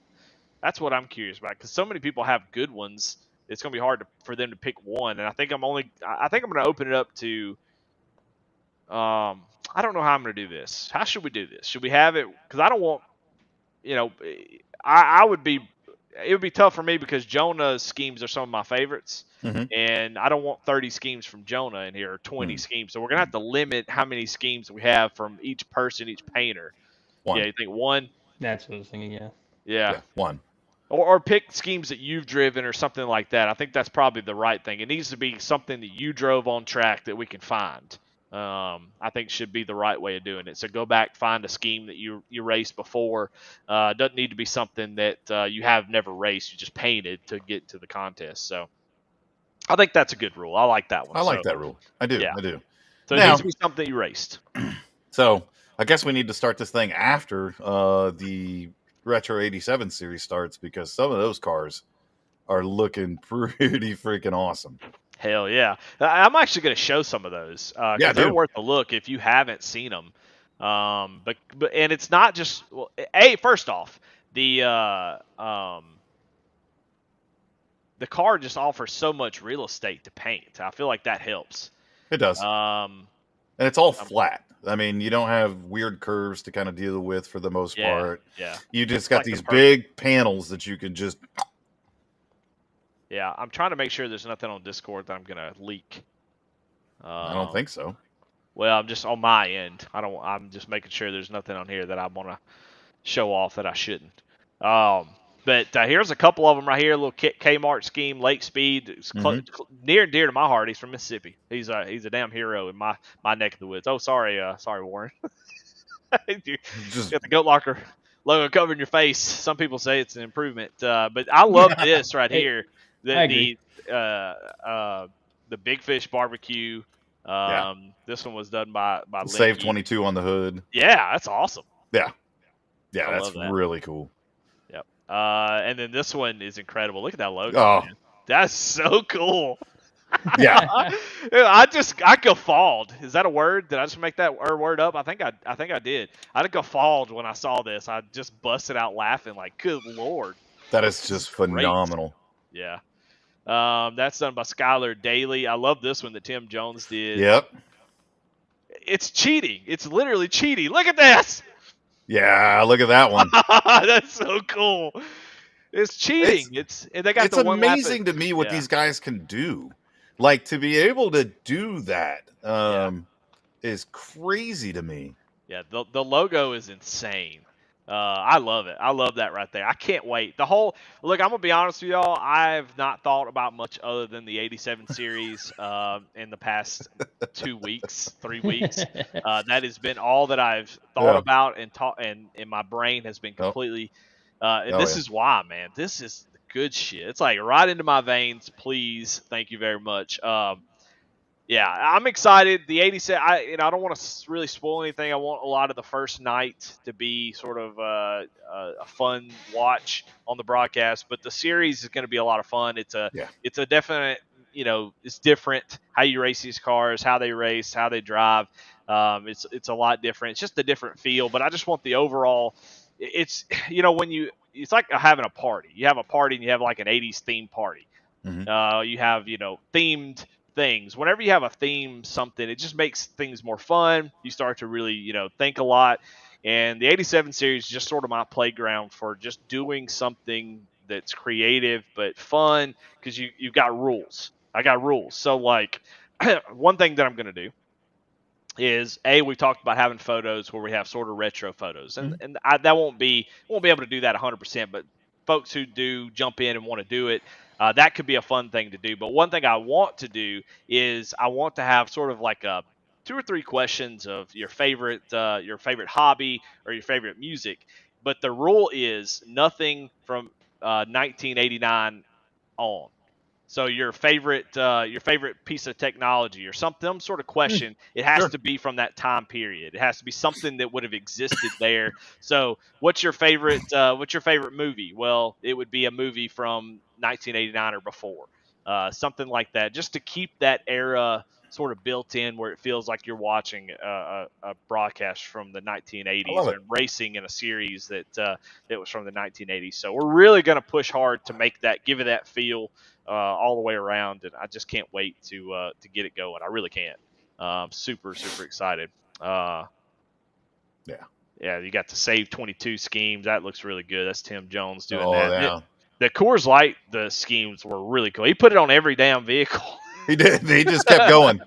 That's what I'm curious about, because so many people have good ones. It's gonna be hard for them to pick one. And I think I'm gonna open it up to. I don't know how I'm gonna do this. How should we do this? Should we have it? Because I don't want. I would be. It would be tough for me because Jonah's schemes are some of my favorites, and I don't want 30 schemes from Jonah in here or 20 schemes. So we're gonna have to limit how many schemes we have from each person, each painter. One. Yeah, you think one? That's what I was thinking. Yeah. Yeah, one. Or pick schemes that you've driven or something like that. I think that's probably the right thing. It needs to be something that you drove on track that we can find. I think should be the right way of doing it. So go back, find a scheme that you raced before. Doesn't need to be something that you have never raced. You just painted to get to the contest. So I think that's a good rule. I like that one. I like that rule. I do. Yeah. I do. So it needs to be something you raced. So I guess we need to start this thing after the Retro 87 series starts, because some of those cars are looking pretty freaking awesome. Hell yeah. I'm actually going to show some of those. They're worth a look if you haven't seen them. But and it's not just first off, the car just offers so much real estate to paint. I feel like that helps. It does. And it's all flat. I mean, you don't have weird curves to kind of deal with for the most part. Yeah. You just got these big panels that you can just. Yeah, I'm trying to make sure there's nothing on Discord that I'm gonna leak. I don't think so. Well, I'm just on my end. I'm just making sure there's nothing on here that I want to show off that I shouldn't. But here's a couple of them right here. A little Kmart scheme, Lake Speed. It's near and dear to my heart. He's from Mississippi. He's a damn hero in my neck of the woods. Oh, sorry, Warren. You got the Goat Locker logo covering your face. Some people say it's an improvement, but I love this right here. The Big Fish Barbecue. This one was done by SAVE22 on the hood. Yeah, that's awesome. Yeah, that's really cool. Yep. And then this one is incredible. Look at that logo. Oh, man. That's so cool. Yeah. I guffawed. Is that a word? Did I just make that word up? I think I did. I guffawed when I saw this. I just busted out laughing like, good Lord. That is just phenomenal. Great. Yeah. That's done by Skylar Daly. I love this one that Tim Jones did. Yep. It's cheating. It's literally cheating. Look at this. Yeah, look at that one. That's so cool. It's cheating. It's amazing to me what these guys can do. Like, to be able to do that is crazy to me. Yeah, the logo is insane. I love it. I love that right there. I can't wait. Look, I'm gonna be honest with y'all. I've not thought about much other than the 87 series in the past 2 weeks, 3 weeks. That has been all that I've thought about and my brain has been completely. This is why, man. This is the good shit. It's like right into my veins. Please, thank you very much. Yeah, I'm excited. The 87. I don't want to really spoil anything. I want a lot of the first night to be sort of a fun watch on the broadcast. But the series is going to be a lot of fun. It's a definite. It's different how you race these cars, how they race, how they drive. It's a lot different. It's just a different feel. But I just want the overall. It's it's like having a party. You have a party and you have like an 80s themed party. You have themed things. Whenever you have a theme, something, it just makes things more fun. You start to really, think a lot. And the 87 series is just sort of my playground for just doing something that's creative but fun because you've got rules. I got rules. So, like, one thing that I'm going to do is we've talked about having photos where we have sort of retro photos, and that won't be able to do that 100%, but folks who do jump in and want to do it, that could be a fun thing to do. But one thing I want to do is I want to have sort of like a 2 or 3 questions of your favorite hobby or your favorite music, but the rule is nothing from 1989 on. So your favorite piece of technology or some sort of question, it has Sure. to be from that time period. It has to be something that would have existed there. So what's your favorite movie? Well, it would be a movie from 1989 or before, something like that, just to keep that era sort of built in where it feels like you're watching a broadcast from the I 1980s love it. and racing in a series that was from the 1980s. So we're really going to push hard to give it that feel all the way around, and I just can't wait to get it going. I really can't. Super excited. Yeah. Yeah, you got the SAVE22 schemes. That looks really good. That's Tim Jones doing Oh, that. yeah. The Coors Light, the schemes were really cool. He put it on every damn vehicle. He did. He just kept going.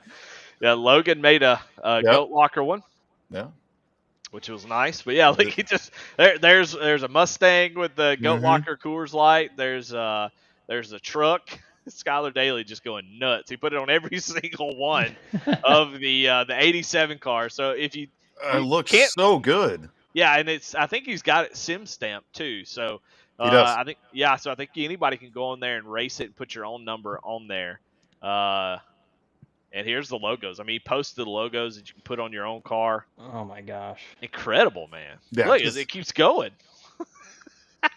Yeah, Logan made a Yep. Goat Locker one, Yeah. which was nice. But yeah, like he just there's a Mustang with the Goat Locker Coors Light. There's a truck. Skylar Daly just going nuts. He put it on every single one of the 87 car. So if you It looks can't, so good. yeah, and I think he's got it sim stamped too. So He does. I think, yeah, so I think anybody can go on there and race it and put your own number on there. And here's the logos. I mean, he posted the logos that you can put on your own car. Oh my gosh. Incredible, man. Yeah, Look, just- it keeps going.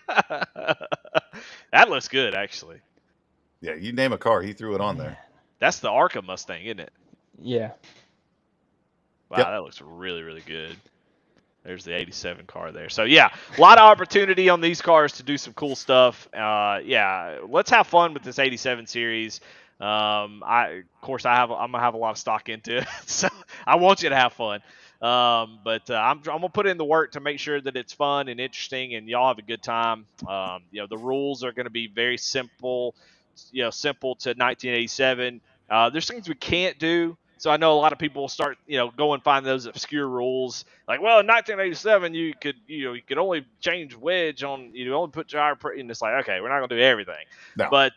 That looks good, actually. Yeah, you name a car, he threw it on there. That's the Arca Mustang, isn't it? Yeah. Wow, Yep. that looks really, really good. There's the 87 car there. So, yeah, a lot of opportunity on these cars to do some cool stuff. Yeah, let's have fun with this 87 series. I'm gonna have a lot of stock into it, so I want you to have fun. But I'm gonna put in the work to make sure that it's fun and interesting, and y'all have a good time. The rules are gonna be very simple, simple to 1987. There's things we can't do. So I know a lot of people will start, go and find those obscure rules. Like, well, in 1987, you could only change wedge on, you only put gyro, and it's like, okay, we're not gonna do everything. No. But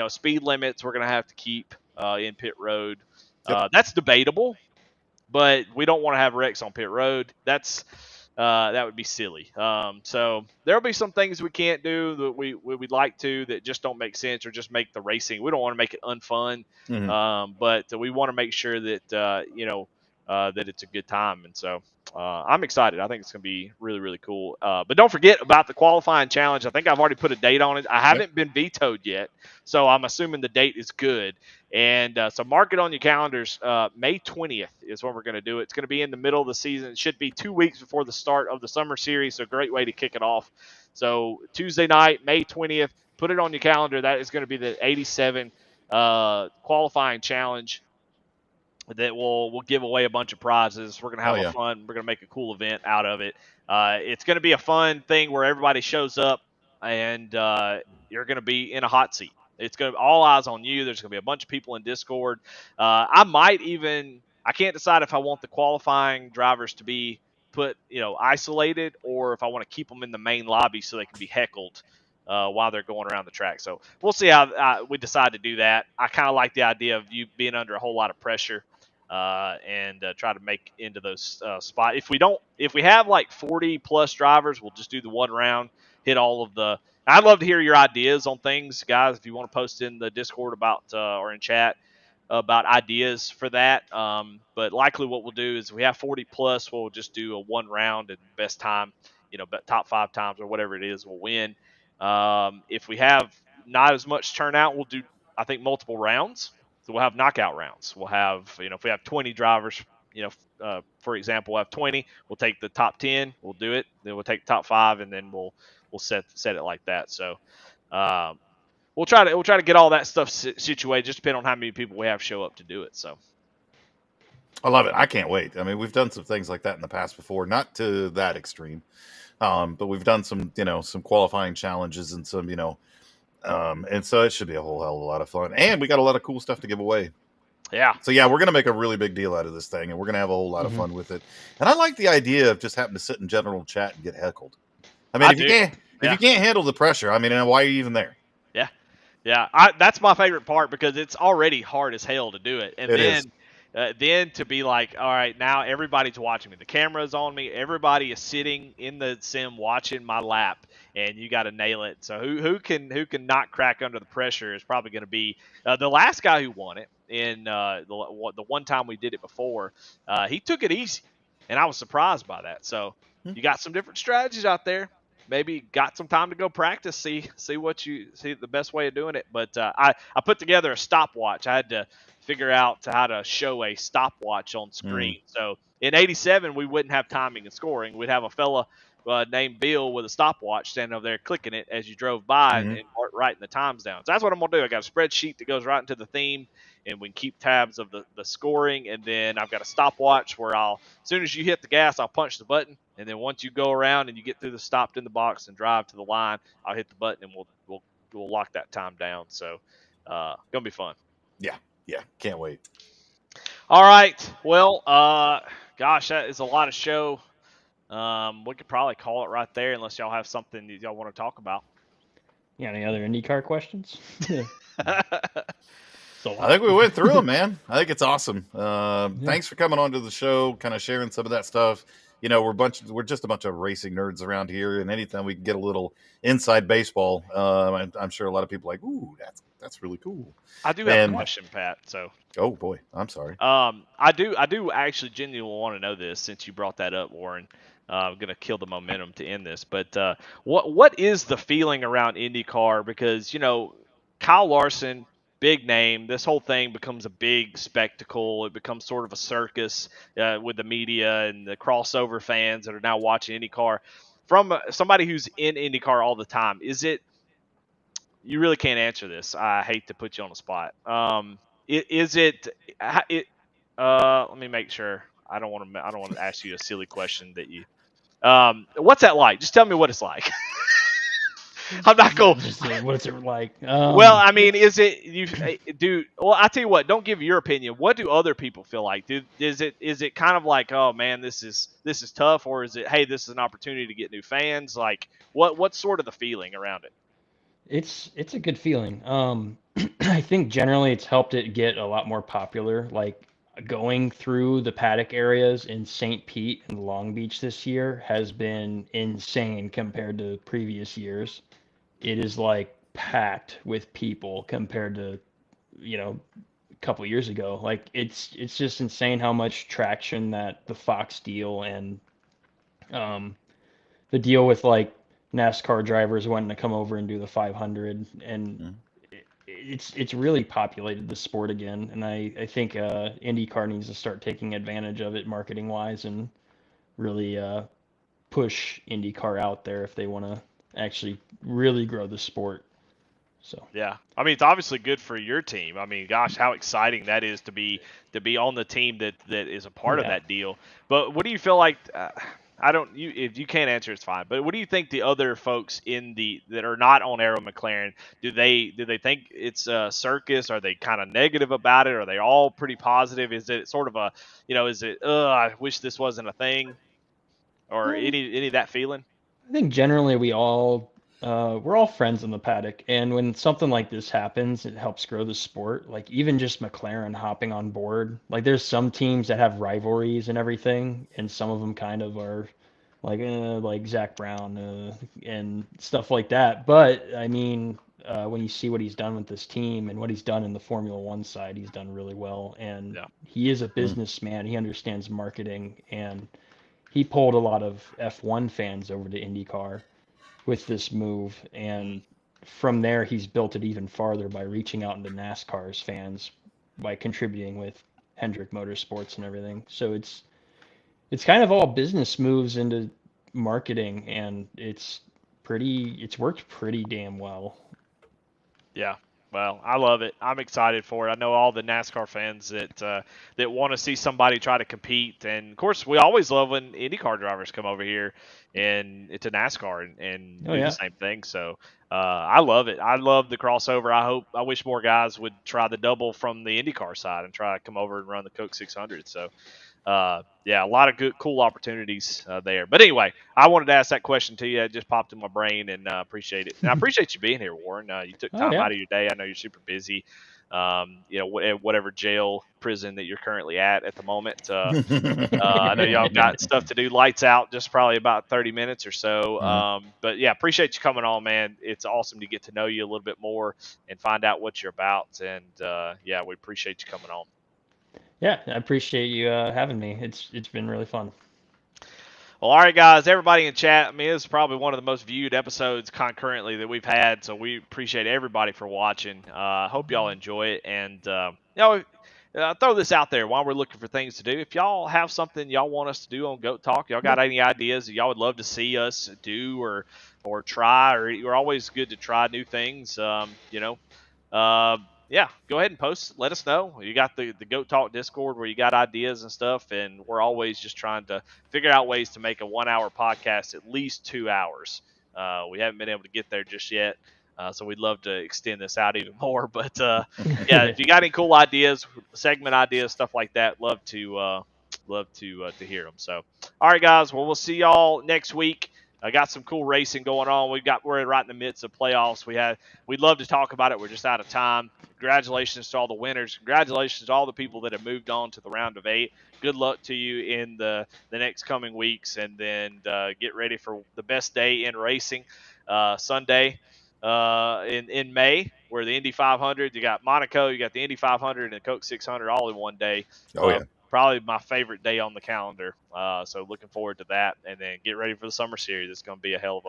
speed limits we're gonna have to keep in pit road. Yep. That's debatable, but we don't want to have wrecks on pit road. That would be silly. So there'll be some things we can't do that we'd like to that just don't make sense or just make the racing. We don't want to make it unfun, but we want to make sure that that it's a good time. And so I'm excited. I think it's going to be really, really cool. But don't forget about the qualifying challenge. I think I've already put a date on it. I haven't been vetoed yet, so I'm assuming the date is good. And so mark it on your calendars. May 20th is when we're going to do it. It's going to be in the middle of the season. It should be 2 weeks before the start of the summer series, so great way to kick it off. So Tuesday night, May 20th, put it on your calendar. That is going to be the 87 qualifying challenge that we'll give away a bunch of prizes. We're going to have a fun. We're going to make a cool event out of it. It's going to be a fun thing where everybody shows up and you're going to be in a hot seat. It's going to be all eyes on you. There's going to be a bunch of people in Discord. I can't decide if I want the qualifying drivers to be put, isolated, or if I want to keep them in the main lobby so they can be heckled while they're going around the track. So we'll see how we decide to do that. I kind of like the idea of you being under a whole lot of pressure and try to make into those spots. If we have like 40 plus drivers, we'll just do the one round, hit all of the. I'd love to hear your ideas on things, guys. If you want to post in the Discord about or in chat about ideas for that. But likely what we'll do is we have 40 plus, we'll just do a one round and best time, top 5 times or whatever it is, we'll win. If we have not as much turnout, we'll do, I think, multiple rounds. So we'll have knockout rounds. We'll have, if we have 20 drivers, for example, we'll have 20. We'll take the top 10. We'll do it. Then we'll take the top 5, and then we'll set it like that. So we'll try to get all that stuff situated, just depending on how many people we have show up to do it. So I love it. I can't wait. I mean, we've done some things like that in the past before, not to that extreme, but we've done some, some qualifying challenges and some, and so it should be a whole hell of a lot of fun. And we got a lot of cool stuff to give away. yeah. So yeah, we're gonna make a really big deal out of this thing, and we're gonna have a whole lot of fun with it. And I like the idea of just having to sit in general chat and get heckled. I mean, if you can't handle the pressure, I mean, why are you even there? Yeah, that's my favorite part because it's already hard as hell to do it, and then to be like, all right, now everybody's watching me. The camera's on me. Everybody is sitting in the sim watching my lap, and you got to nail it. So who can not crack under the pressure is probably going to be the last guy who won it in the one time we did it before. He took it easy, and I was surprised by that. So you got some different strategies out there. Maybe got some time to go practice, see the best way of doing it. But I put together a stopwatch. I had to figure out how to show a stopwatch on screen. So in 87, we wouldn't have timing and scoring. We'd have a fella named Bill with a stopwatch standing over there clicking it as you drove by and writing the times down. So that's what I'm going to do. I got a spreadsheet that goes right into the theme, and we can keep tabs of the scoring. And then I've got a stopwatch where as soon as you hit the gas, I'll punch the button. And then once you go around and you get through the stopped in the box and drive to the line, I'll hit the button and we'll lock that time down. So gonna be fun. Yeah, can't wait. All right. Well, gosh, that is a lot of show. We could probably call it right there unless y'all have something that y'all want to talk about. You got any other IndyCar questions? I think we went through them, man. I think it's awesome. Thanks for coming on to the show, kind of sharing some of that stuff. We're just a bunch of racing nerds around here, and anytime we can get a little inside baseball, I'm sure a lot of people are like, ooh, that's really cool. I do have a question, Pat. So, oh boy, I'm sorry. I do actually genuinely want to know this since you brought that up, Warren. I'm gonna kill the momentum to end this, but what is the feeling around IndyCar? Because Kyle Larson, big name. This whole thing becomes a big spectacle. It becomes sort of a circus with the media and the crossover fans that are now watching IndyCar. From somebody who's in IndyCar all the time, is it? You really can't answer this. I hate to put you on the spot. Is it? Let me make sure. I don't want to ask you a silly question that you. What's that like? Just tell me what it's like. I'm not going. What's it like? Well, I mean, is it Well, I tell you what. Don't give your opinion. What do other people feel like? Is it kind of like, oh man, this is tough, or is it, hey, this is an opportunity to get new fans? Like, what's sort of the feeling around it? It's a good feeling. I think generally it's helped it get a lot more popular. Like going through the paddock areas in St. Pete and Long Beach this year has been insane compared to previous years. It is like packed with people compared to, a couple years ago. Like it's just insane how much traction that the Fox deal and the deal with like NASCAR drivers wanting to come over and do the 500, and it's really populated the sport again. And I think IndyCar needs to start taking advantage of it marketing wise and really push IndyCar out there if they want to actually really grow the sport. So yeah, I mean, it's obviously good for your team. I mean, gosh, how exciting that is to be on the team that is a part of that deal. But what do you feel like? If you can't answer, it's fine. But what do you think the other folks that are not on Arrow McLaren, do they think it's a circus? Are they kind of negative about it? Are they all pretty positive? Is it sort of a, is it, I wish this wasn't a thing, or any of that feeling? I think generally we're all friends in the paddock, and when something like this happens, it helps grow the sport. Like even just McLaren hopping on board. Like there's some teams that have rivalries and everything, and some of them kind of are like Zach Brown and stuff like that. But I mean, when you see what he's done with this team and what he's done in the Formula One side, he's done really well. And he is a businessman. He understands marketing, and he pulled a lot of F1 fans over to IndyCar with this move, and from there he's built it even farther by reaching out into NASCAR's fans by contributing with Hendrick Motorsports and everything. So it's kind of all business moves into marketing, and it's worked pretty damn well. Yeah. Well, I love it. I'm excited for it. I know all the NASCAR fans that want to see somebody try to compete, and of course, we always love when IndyCar drivers come over here and to NASCAR and Oh do the yeah. same thing. So I love it. I love the crossover. I wish more guys would try the double from the IndyCar side and try to come over and run the Coke 600. So yeah, a lot of good, cool opportunities there. But anyway, I wanted to ask that question to you. It just popped in my brain, and appreciate it. And I appreciate you being here, Warren. You took Oh time yeah. out of your day. I know you're super busy. Whatever jail, prison that you're currently at the moment. I know y'all got stuff to do. Lights out, just probably about 30 minutes or so. But yeah, appreciate you coming on, man. It's awesome to get to know you a little bit more and find out what you're about. And yeah, we appreciate you coming on. Yeah, I appreciate you having me. It's been really fun. Well, all right, guys, everybody in chat. I mean, this is probably one of the most viewed episodes concurrently that we've had, so we appreciate everybody for watching. Hope y'all enjoy it, and throw this out there while we're looking for things to do. If y'all have something y'all want us to do on Goat Talk, y'all got any ideas that y'all would love to see us do or try, or you're always good to try new things. Yeah, go ahead and post. Let us know. You got the Goat Talk Discord where you got ideas and stuff, and we're always just trying to figure out ways to make a 1 hour podcast at least 2 hours. We haven't been able to get there just yet, so we'd love to extend this out even more. But yeah, if you got any cool ideas, segment ideas, stuff like that, love to hear them. So, all right, guys. Well, we'll see y'all next week. I got some cool racing going on. We're right in the midst of playoffs. We'd love to talk about it. We're just out of time. Congratulations to all the winners. Congratulations to all the people that have moved on to the round of 8. Good luck to you in the next coming weeks, and then get ready for the best day in racing, Sunday in May, where the Indy 500. You got Monaco, you got the Indy 500, and the Coke 600 all in one day. Oh yeah. Probably my favorite day on the calendar. So looking forward to that, and then get ready for the summer series. It's going to be a hell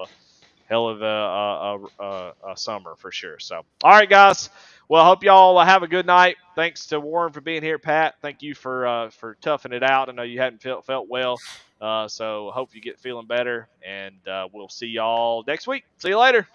of a summer for sure. So, all right, guys. Well, I hope y'all have a good night. Thanks to Warren for being here, Pat. Thank you for toughing it out. I know you hadn't felt well, so hope you get feeling better, and we'll see y'all next week. See you later.